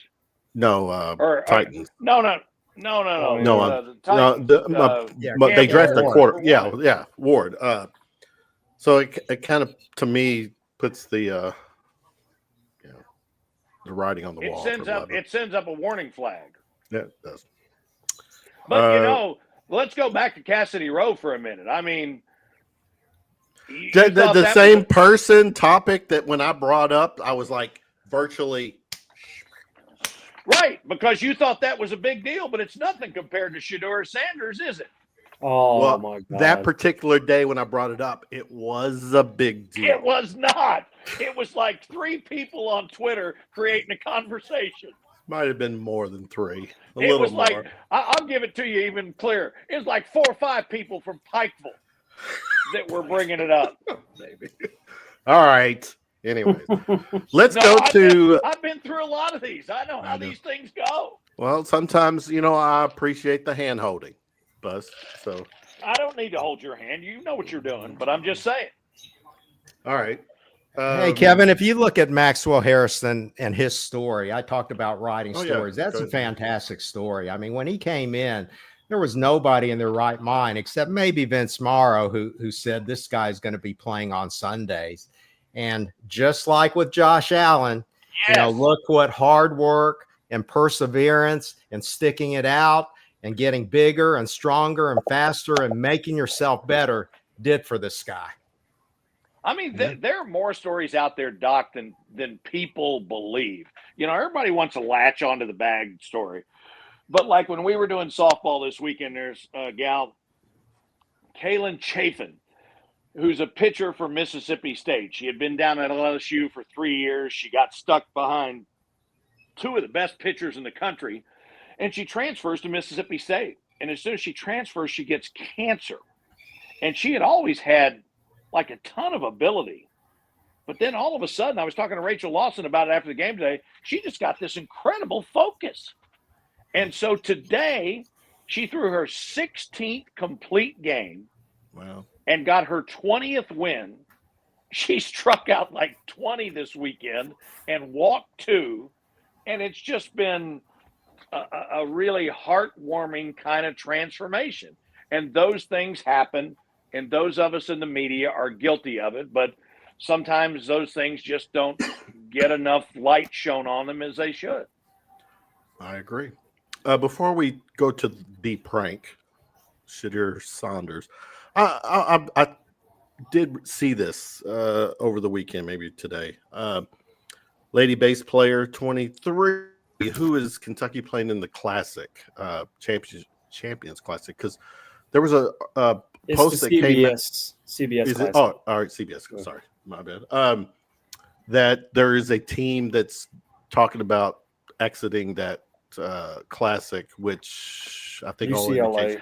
No, Titans. No. The Titans, they drafted Ward. quarter. Yeah, Ward. So it kind of, to me, puts the writing on the wall. It sends up a warning flag. Yeah, it does. But let's go back to Cassidy Rowe for a minute. I mean, the same person topic that when I brought up, I was like virtually right, because you thought that was a big deal, but it's nothing compared to Shedeur Sanders, is it? Oh my God! That particular day when I brought it up, it was a big deal. It was not. It was like 3 people on Twitter creating a conversation. Might have been more than 3. It was more. Like, I'll give it to you even clearer. It was like 4 or 5 people from Pikeville that were bringing it up. Maybe. All right. Anyways, let's go to. I've been through a lot of these. I know how these things go. Well, sometimes, I appreciate the hand holding, Buzz. So I don't need to hold your hand. You know what you're doing, but I'm just saying. All right. Hey, Kevin, if you look at Maxwell Harrison and his story, I talked about writing stories. Yeah. That's a fantastic story. I mean, when he came in, there was nobody in their right mind except maybe Vince Morrow who said this guy's going to be playing on Sundays. And just like with Josh Allen, yes. Look what hard work and perseverance and sticking it out and getting bigger and stronger and faster and making yourself better did for this guy. I mean, there are more stories out there, Doc, than people believe. Everybody wants to latch onto the bag story. But like when we were doing softball this weekend, there's a gal, Kaylin Chafin, who's a pitcher for Mississippi State. She had been down at LSU for 3 years. She got stuck behind 2 of the best pitchers in the country, and she transfers to Mississippi State. And as soon as she transfers, she gets cancer. And she had always had like a ton of ability. But then all of a sudden, I was talking to Rachel Lawson about it after the game today. She just got this incredible focus. And so today, she threw her 16th complete game. Wow. And got her 20th win. She struck out like 20 this weekend and walked 2. And it's just been a really heartwarming kind of transformation. And those things happen. And those of us in the media are guilty of it. But sometimes those things just don't get enough light shown on them as they should. I agree. Before we go to the prank, Shedeur Sanders, I did see this over the weekend, maybe today. Lady bass player 23, who is Kentucky playing in the Classic, Champions Classic, because there was a post that came out. CBS Classic. All right, CBS. Sorry, my bad. That there is a team that's talking about exiting that Classic, which I think UCLA.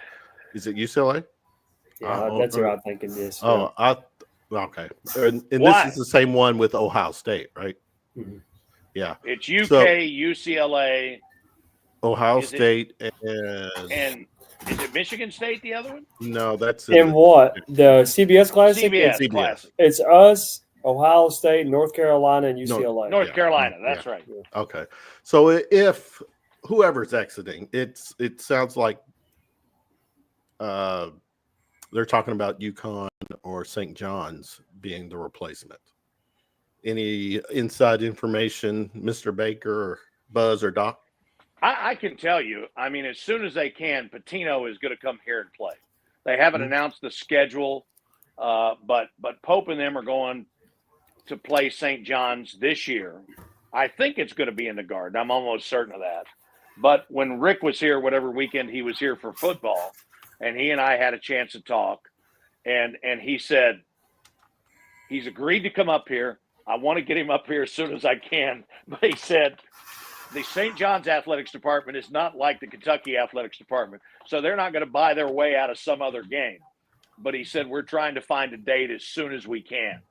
Is it UCLA? Yeah, that's what I'm thinking. Yes. Okay. And this is the same one with Ohio State, right? Mm-hmm. Yeah. It's UK, UCLA, Ohio State, and is it Michigan State, the other one? No, that's in what? The CBS Classic? CBS Classic. It's us, Ohio State, North Carolina, and UCLA. North Carolina, that's right. Yeah. Okay. So if whoever's exiting, it sounds like they're talking about UConn or St. John's being the replacement. Any inside information, Mr. Baker or Buzz or Doc? I can tell you, I mean, as soon as they can, Patino is going to come here and play. They haven't announced the schedule, but Pope and them are going to play St. John's this year. I think it's going to be in the Garden. I'm almost certain of that. But when Rick was here, whatever weekend he was here for football, and he and I had a chance to talk, and he said he's agreed to come up here. I want to get him up here as soon as I can. But he said the St. John's Athletics Department is not like the Kentucky Athletics Department, so they're not going to buy their way out of some other game. But he said we're trying to find a date as soon as we can.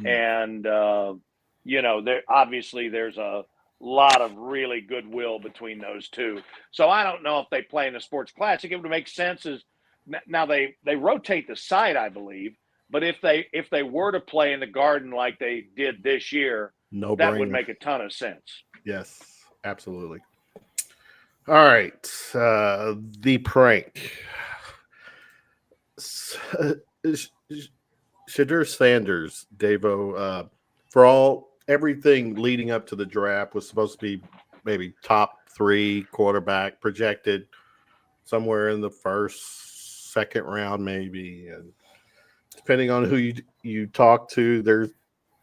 And there obviously there's a lot of really goodwill between those two. So I don't know if they play in the Sports Classic. It would make sense as now they rotate the site, I believe. But if they were to play in the Garden like they did this year, that would make a ton of sense. Yes, absolutely. All right, the prank. Shadur Sanders, Davo, for everything leading up to the draft was supposed to be maybe top 3 quarterback projected somewhere in the first, second round, maybe. And depending on who you talk to, there's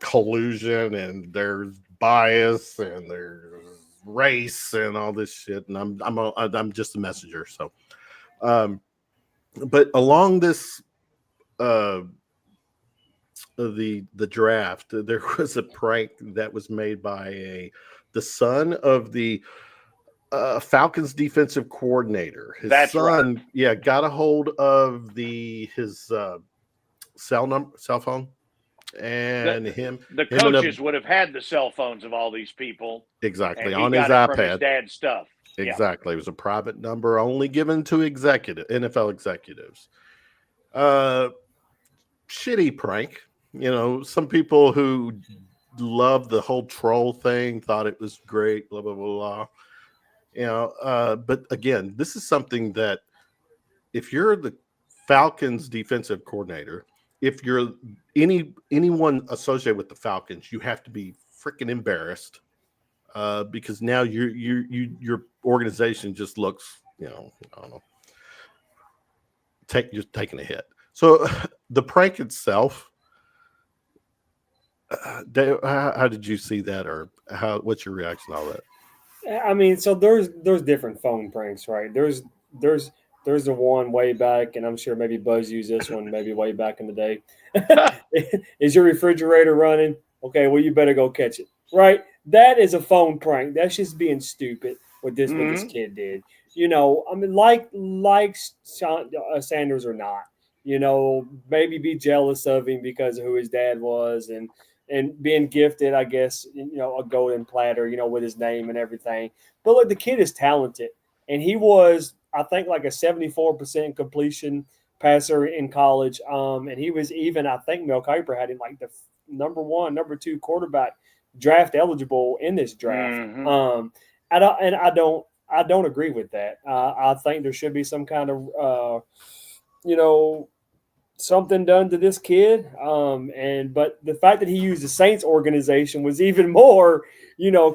collusion and there's bias and there's race and all this shit. And I'm just a messenger. So, but along this, the draft, there was a prank that was made by the son of the Falcons defensive coordinator. His son, right. Yeah, got a hold of his cell phone, and the coaches would have had the cell phones of all these people exactly on his iPad. From his dad's stuff. Exactly, yeah. It was a private number only given to NFL executives. Shitty prank. Some people who love the whole troll thing thought it was great, blah, blah, blah, blah. But again, this is something that if you're the Falcons defensive coordinator, if you're anyone associated with the Falcons, you have to be freaking embarrassed because now your organization just looks, I don't know, you're taking a hit. So the prank itself, Dave, how did you see that, or what's your reaction to all that? I mean, so there's different phone pranks, right? There's the one way back, and I'm sure maybe Buzz used this one maybe way back in the day. Is your refrigerator running? Okay, well, you better go catch it, right? That is a phone prank. That's just being stupid what this kid did. I mean, like Sanders or not, maybe be jealous of him because of who his dad was and being gifted, I guess, a golden platter, with his name and everything. But look, the kid is talented, and he was, I think, like a 74% completion passer in college. And he was even, I think Mel Kiper had him like the number 1, number 2 quarterback draft eligible in this draft. I don't agree with that. I think there should be some kind of, something done to this kid. But the fact that he used the Saints organization was even more,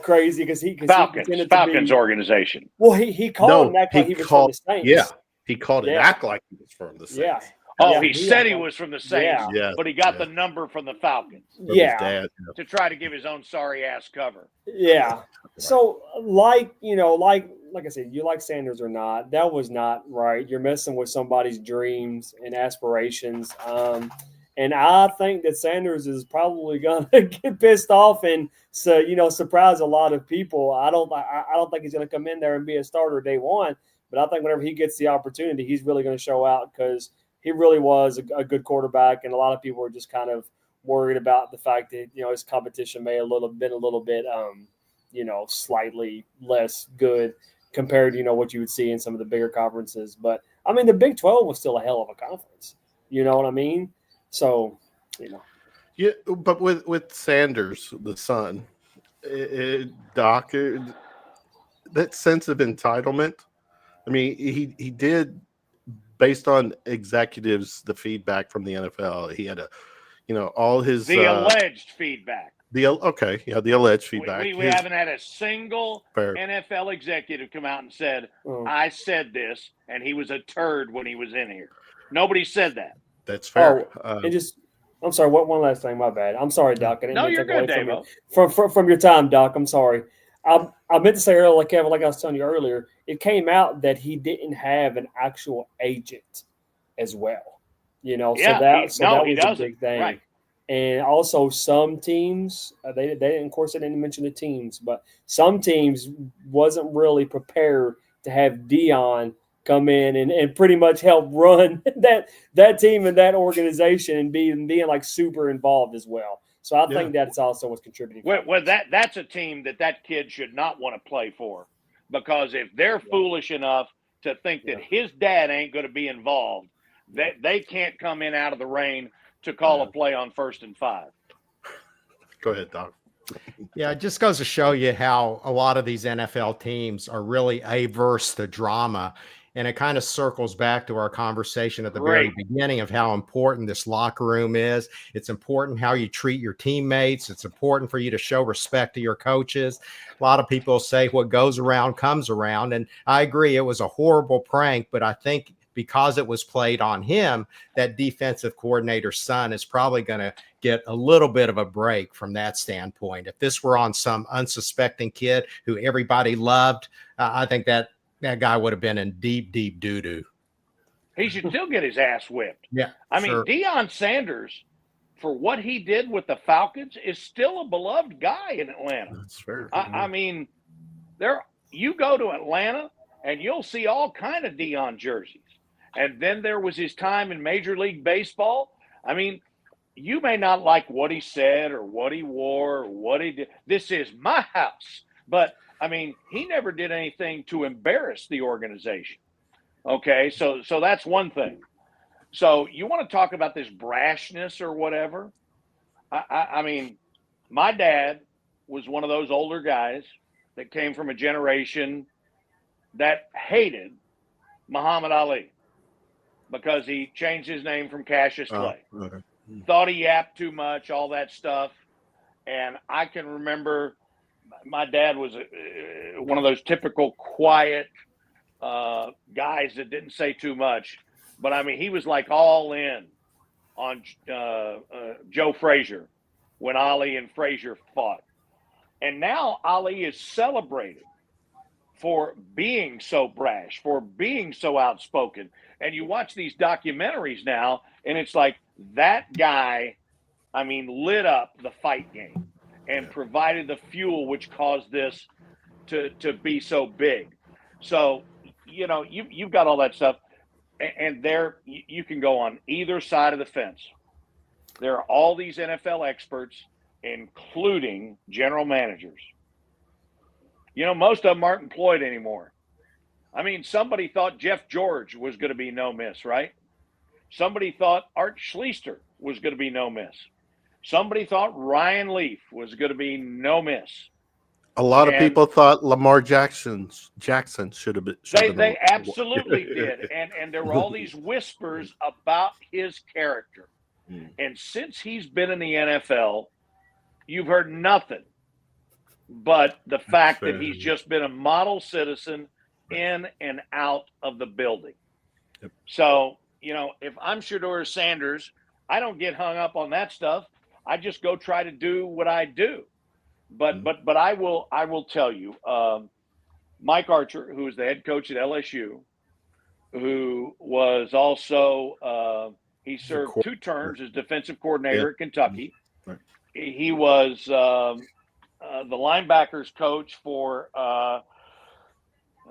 crazy because Falcons organization. Well, he called him act like he was from the Saints. Yeah, he called it act like he was from the Saints. Yeah. Oh, he said he was from the Saints, but he got the number from the Falcons. From his dad, to try to give his own sorry ass cover. Yeah. So like I said, you like Sanders or not, that was not right. You're messing with somebody's dreams and aspirations. And I think that Sanders is probably going to get pissed off and surprise a lot of people. I don't think he's going to come in there and be a starter day one, but I think whenever he gets the opportunity, he's really going to show out because he really was a good quarterback, and a lot of people were just kind of worried about the fact that his competition may have been a little bit slightly less good compared to what you would see in some of the bigger conferences. But I mean, the Big 12 was still a hell of a conference. You know what I mean? So, yeah. But with Sanders, the son, Doc, that sense of entitlement. I mean, he did. Based on executives, the feedback from the NFL, he had all his alleged feedback. The alleged feedback. We haven't had a single NFL executive come out and said, "I said this," and he was a turd when he was in here. Nobody said that. That's fair. I'm sorry. One last thing. My bad. I'm sorry, Doc. No, you're good, Davo. From your time, Doc. I'm sorry. I meant to say earlier, Kevin, like I was telling you earlier, it came out that he didn't have an actual agent as well. That was a big thing. Right. And also some teams, they didn't, of course, they didn't mention the teams, but some teams wasn't really prepared to have Dion come in and pretty much help run that team and that organization and being like super involved as well. So I think that's also what's contributing. Well, that's a team that kid should not want to play for, because if they're foolish enough to think that his dad ain't going to be involved, they can't come in out of the rain to call a play on 1st and 5. Go ahead, Doc. Yeah, it just goes to show you how a lot of these NFL teams are really averse to drama. And it kind of circles back to our conversation at the very beginning of how important this locker room is. It's important how you treat your teammates. It's important for you to show respect to your coaches. A lot of people say what goes around comes around. And I agree, it was a horrible prank, but I think because it was played on him, that defensive coordinator's son is probably going to get a little bit of a break from that standpoint. If this were on some unsuspecting kid who everybody loved, I think that guy would have been in deep, deep doo-doo. He should still get his ass whipped. Yeah. I mean, Deion Sanders, for what he did with the Falcons, is still a beloved guy in Atlanta. That's fair. I mean, you go to Atlanta and you'll see all kind of Deion jerseys. And then there was his time in Major League Baseball. I mean, you may not like what he said or what he wore or what he did. This is my house. But, I mean, he never did anything to embarrass the organization. Okay, so that's one thing. So you want to talk about this brashness or whatever? I mean, my dad was one of those older guys that came from a generation that hated Muhammad Ali because he changed his name from Cassius Clay. Okay. Thought he yapped too much, all that stuff. And I can remember my dad was one of those typical quiet guys that didn't say too much. But, I mean, he was like all in on Joe Frazier when Ali and Frazier fought. And now Ali is celebrated for being so brash, for being so outspoken. And you watch these documentaries now, and it's like that guy, I mean, lit up the fight game and provided the fuel which caused this to be so big. So, you know, you've got all that stuff. And there you can go on either side of the fence. There are all these NFL experts, including general managers. You know, most of them aren't employed anymore. I mean, somebody thought Jeff George was going to be no miss, right? Somebody thought Art Schlichter was going to be no miss. Somebody thought Ryan Leaf was going to be no miss. A lot of people thought Lamar Jackson should have been. They absolutely did. And there were all these whispers about his character. And since he's been in the NFL, you've heard nothing but the fact that he's just been a model citizen in and out of the building. Yep. So, you know, if I'm Shedeur Sanders, I don't get hung up on that stuff. I just go try to do what I do. But I will tell you, Mike Archer, who is the head coach at LSU, who was also he served 2 terms as defensive coordinator at Kentucky. Right. He was the linebackers coach for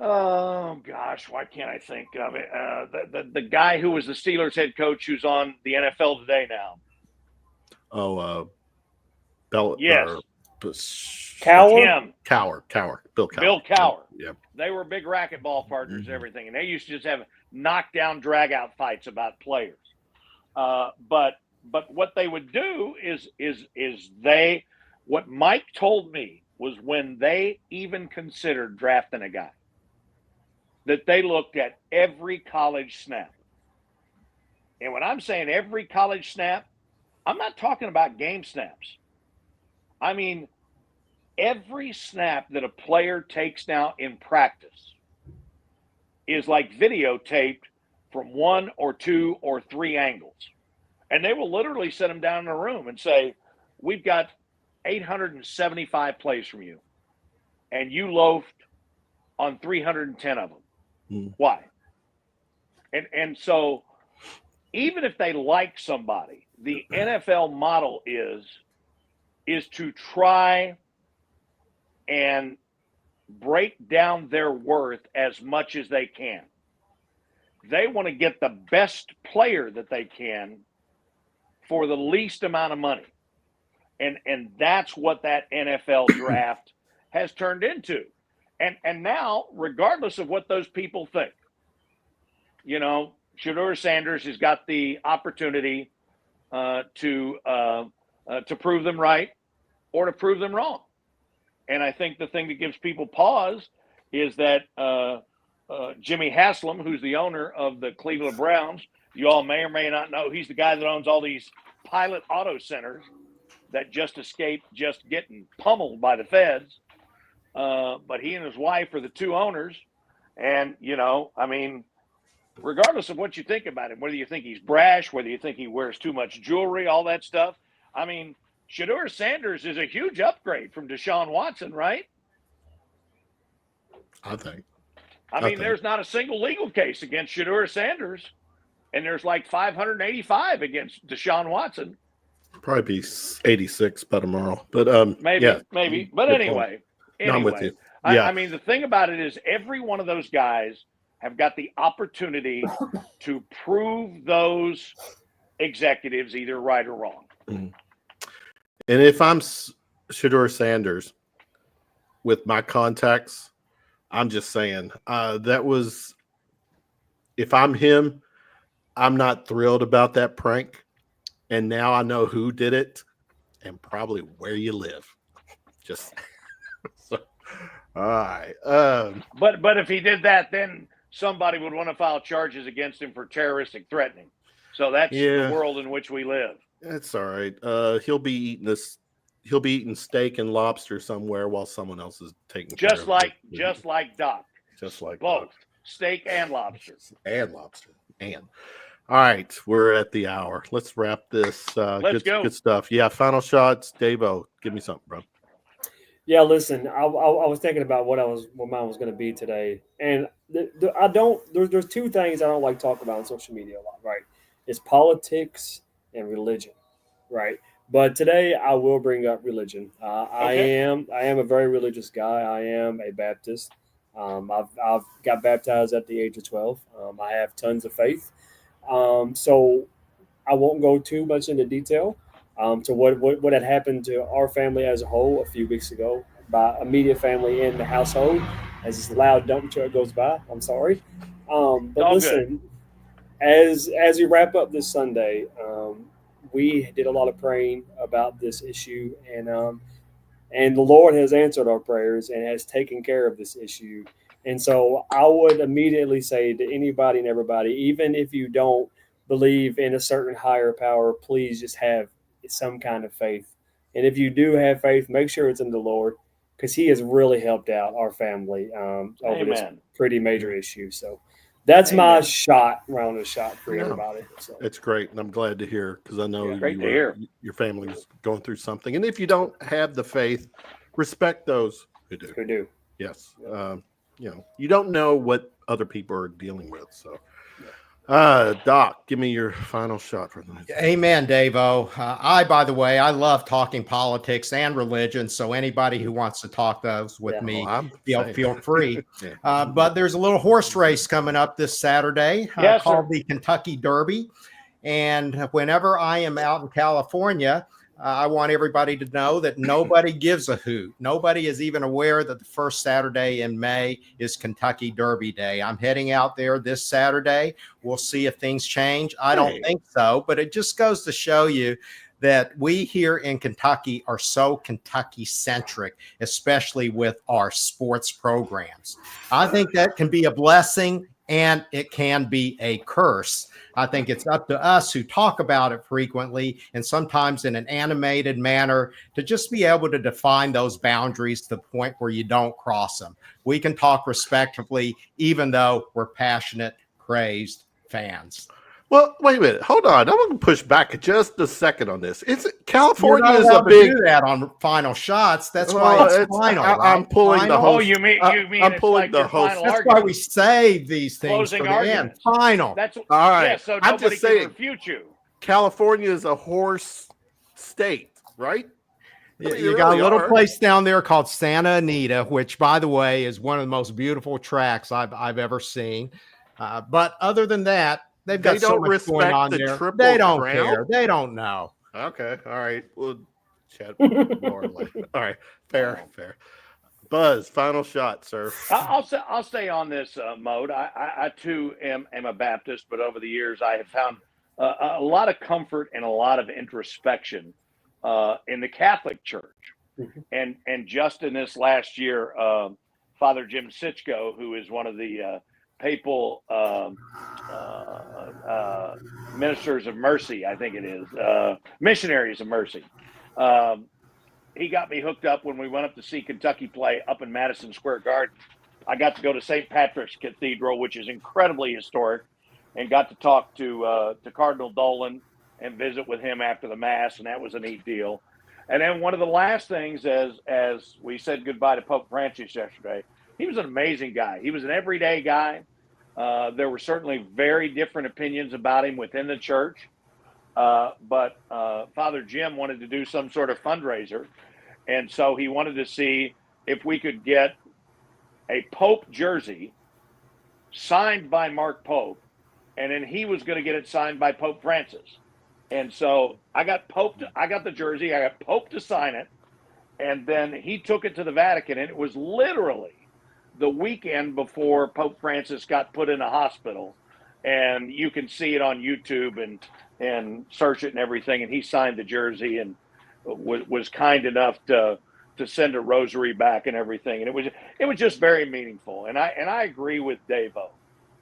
oh gosh, why can't I think of it? The guy who was the Steelers head coach, who's on the NFL today now. Yes. Cower? Cower. Bill Cower. Yeah. They were big racquetball partners, everything. And they used to just have knockdown, drag-out fights about players. But what they would do is what Mike told me was when they even considered drafting a guy, that they looked at every college snap. And when I'm saying every college snap, I'm not talking about game snaps. I mean, every snap that a player takes now in practice is like videotaped from 1 or 2 or 3 angles. And they will literally sit them down in a room and say, we've got 875 plays from you, and you loafed on 310 of them. Why? And so even if they like somebody, the NFL model is to try and break down their worth as much as they can. They want to get the best player that they can for the least amount of money. And that's what that NFL draft has turned into. And now, regardless of what those people think, you know, Shedeur Sanders has got the opportunity to prove them right or to prove them wrong. And I think the thing that gives people pause is that Jimmy Haslam, who's the owner of the Cleveland Browns, you all may or may not know, he's the guy that owns all these Pilot Auto Centers that just escaped just getting pummeled by the feds. But he and his wife are the two owners. And, you know, I mean, regardless of what you think about him, whether you think he's brash, whether you think he wears too much jewelry, all that stuff, I mean, Shedeur Sanders is a huge upgrade from Deshaun Watson, right? I think. I mean, there's not a single legal case against Shedeur Sanders, and there's like 585 against Deshaun Watson. Probably be 86 by tomorrow, but maybe. But anyway, no, I'm with you. I mean, the thing about it is, every one of those guys have got the opportunity to prove those executives either right or wrong. Mm-hmm. And if I'm Shedeur Sanders with my contacts, I'm just saying if I'm him, I'm not thrilled about that prank. And now I know who did it and probably where you live. Just so, all right. But if he did that, then somebody would want to file charges against him for terroristic threatening. So that's the world in which we live. That's all right. He'll be eating steak and lobster somewhere while someone else is taking care of it. Just like Doc. Just like both Doc. Steak and lobster. And lobster. And all right, we're at the hour. Let's wrap this. Let's go. Good stuff. Yeah, final shots. Davo, give me something, bro. Yeah, listen, I was thinking about what mine was going to be today, and there's two things I don't like talking about on social media a lot, right? It's politics and religion, right? But today I will bring up religion. Okay. I am a very religious guy. I am a Baptist. I've got baptized at the age of 12. I have tons of faith. So I won't go too much into detail to what had happened to our family as a whole a few weeks ago by immediate family in the household as this loud dump truck goes by. I'm sorry. But listen, as we wrap up this Sunday, we did a lot of praying about this issue, and the Lord has answered our prayers and has taken care of this issue. And so I would immediately say to anybody and everybody, even if you don't believe in a certain higher power, please just have some kind of faith. And if you do have faith, make sure it's in the Lord, because he has really helped out our family over this pretty major issue. So that's my round of shot for everybody. So. It's great, and I'm glad to hear, because I know your family's going through something. And if you don't have the faith, respect those who do. Who do. Yes. You know, you don't know what other people are dealing with. So, Doc, give me your final shot for the night. Amen, Davo. By the way, I love talking politics and religion. So anybody who wants to talk those with me, feel free. But there's a little horse race coming up this Saturday called the Kentucky Derby. And whenever I am out in California, I want everybody to know that nobody gives a hoot. Nobody is even aware that the first Saturday in May is Kentucky Derby Day. I'm heading out there this Saturday. We'll see if things change. I don't think so, but it just goes to show you that we here in Kentucky are so Kentucky-centric, especially with our sports programs. I think that can be a blessing, and it can be a curse. I think it's up to us who talk about it frequently and sometimes in an animated manner to just be able to define those boundaries to the point where you don't cross them. We can talk respectfully, even though we're passionate, crazed fans. Well, wait a minute. Hold on. I'm going to push back just a second on this. California is a big. Do that on final shots. That's why it's final. Right? I'm pulling final? the host. Oh, you mean I'm pulling the host. That's why we save these things for the end. Final. That's all right. Yeah, so I'm just saying. Refute you. California is a horse state, right? You got a little place down there called Santa Anita, which, by the way, is one of the most beautiful tracks I've ever seen. But other than that. They've got so much going on there. They don't care. They don't know. Okay. All right. Well, chat more later. All right, fair. Buzz, final shot, sir. I'll stay on this mode. I too am a Baptist, but over the years I have found a lot of comfort and a lot of introspection in the Catholic Church. And just in this last year, Father Jim Sitchko, who is one of the papal ministers of mercy, I think it is, missionaries of mercy. He got me hooked up when we went up to see Kentucky play up in Madison Square Garden. I got to go to St. Patrick's Cathedral, which is incredibly historic, and got to talk to Cardinal Dolan and visit with him after the Mass, and that was a neat deal. And then one of the last things, as we said goodbye to Pope Francis yesterday, he was an amazing guy. He was an everyday guy. There were certainly very different opinions about him within the church. But Father Jim wanted to do some sort of fundraiser. And so he wanted to see if we could get a Pope jersey signed by Mark Pope. And then he was going to get it signed by Pope Francis. And so I got the jersey. I got Pope to sign it. And then he took it to the Vatican. And it was literally the weekend before Pope Francis got put in a hospital. And you can see it on YouTube and search it and everything. And he signed the jersey and was kind enough to send a rosary back and everything. And it was just very meaningful. And I agree with Davo.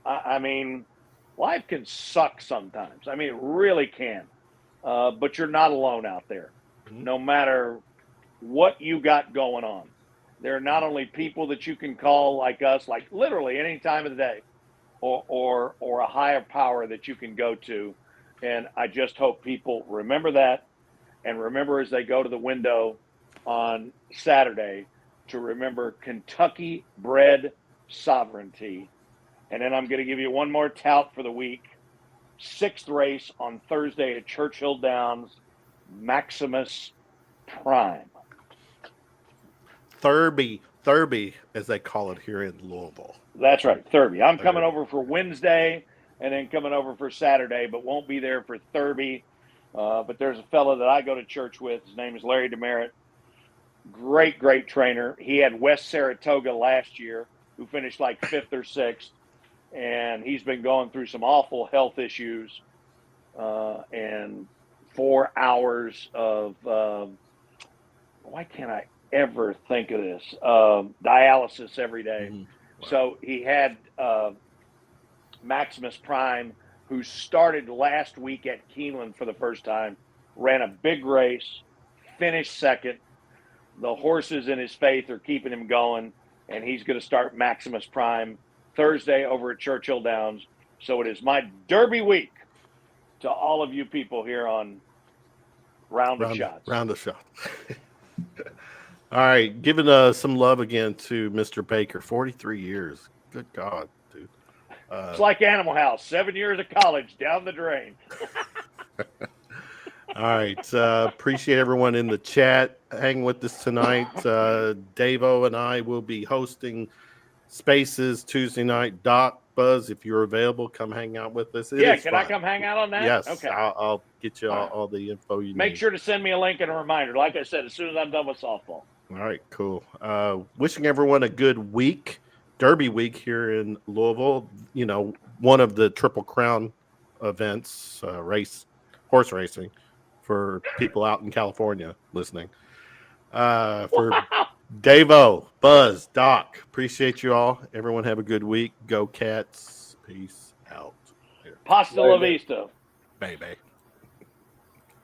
I mean, life can suck sometimes. I mean, it really can. But you're not alone out there. No matter what you got going on. There are not only people that you can call like us, like literally any time of the day, or a higher power that you can go to. And I just hope people remember that, and remember as they go to the window on Saturday to remember Kentucky bred sovereignty. And then I'm going to give you one more tout for the week. 6th race on Thursday at Churchill Downs, Maximus Prime. Thurby, as they call it here in Louisville. That's right, Thurby. I'm coming over for Wednesday and then coming over for Saturday, but won't be there for Thurby. But there's a fellow that I go to church with. His name is Larry Demerit. Great trainer. He had West Saratoga last year, who finished like 5th or 6th. And he's been going through some awful health issues. And 4 hours of, why can't I ever think of this? Dialysis every day. Wow. So he had Maximus Prime, who started last week at Keeneland for the first time, ran a big race, finished 2nd. The horses in his faith are keeping him going, and he's going to start Maximus Prime Thursday over at Churchill Downs. So it is my Derby week to all of you people here on Round of Shots. Round of Shots. All right, giving some love again to Mr. Baker. 43 years. Good God, dude. It's like Animal House. 7 years of college down the drain. All right. Appreciate everyone in the chat hanging with us tonight. Davo and I will be hosting Spaces Tuesday night. Doc, Buzz, if you're available, come hang out with us. Can I come hang out on that? Yes. Okay. I'll get you all the info you need. Make sure to send me a link and a reminder. Like I said, as soon as I'm done with softball. All right, cool. Wishing everyone a good week, Derby week here in Louisville. You know, one of the Triple Crown events, horse racing for people out in California listening. For Davo, Buzz, Doc, appreciate you all. Everyone have a good week. Go Cats. Peace out. Pasta la vista. Baby.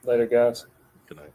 Later, guys. Good night.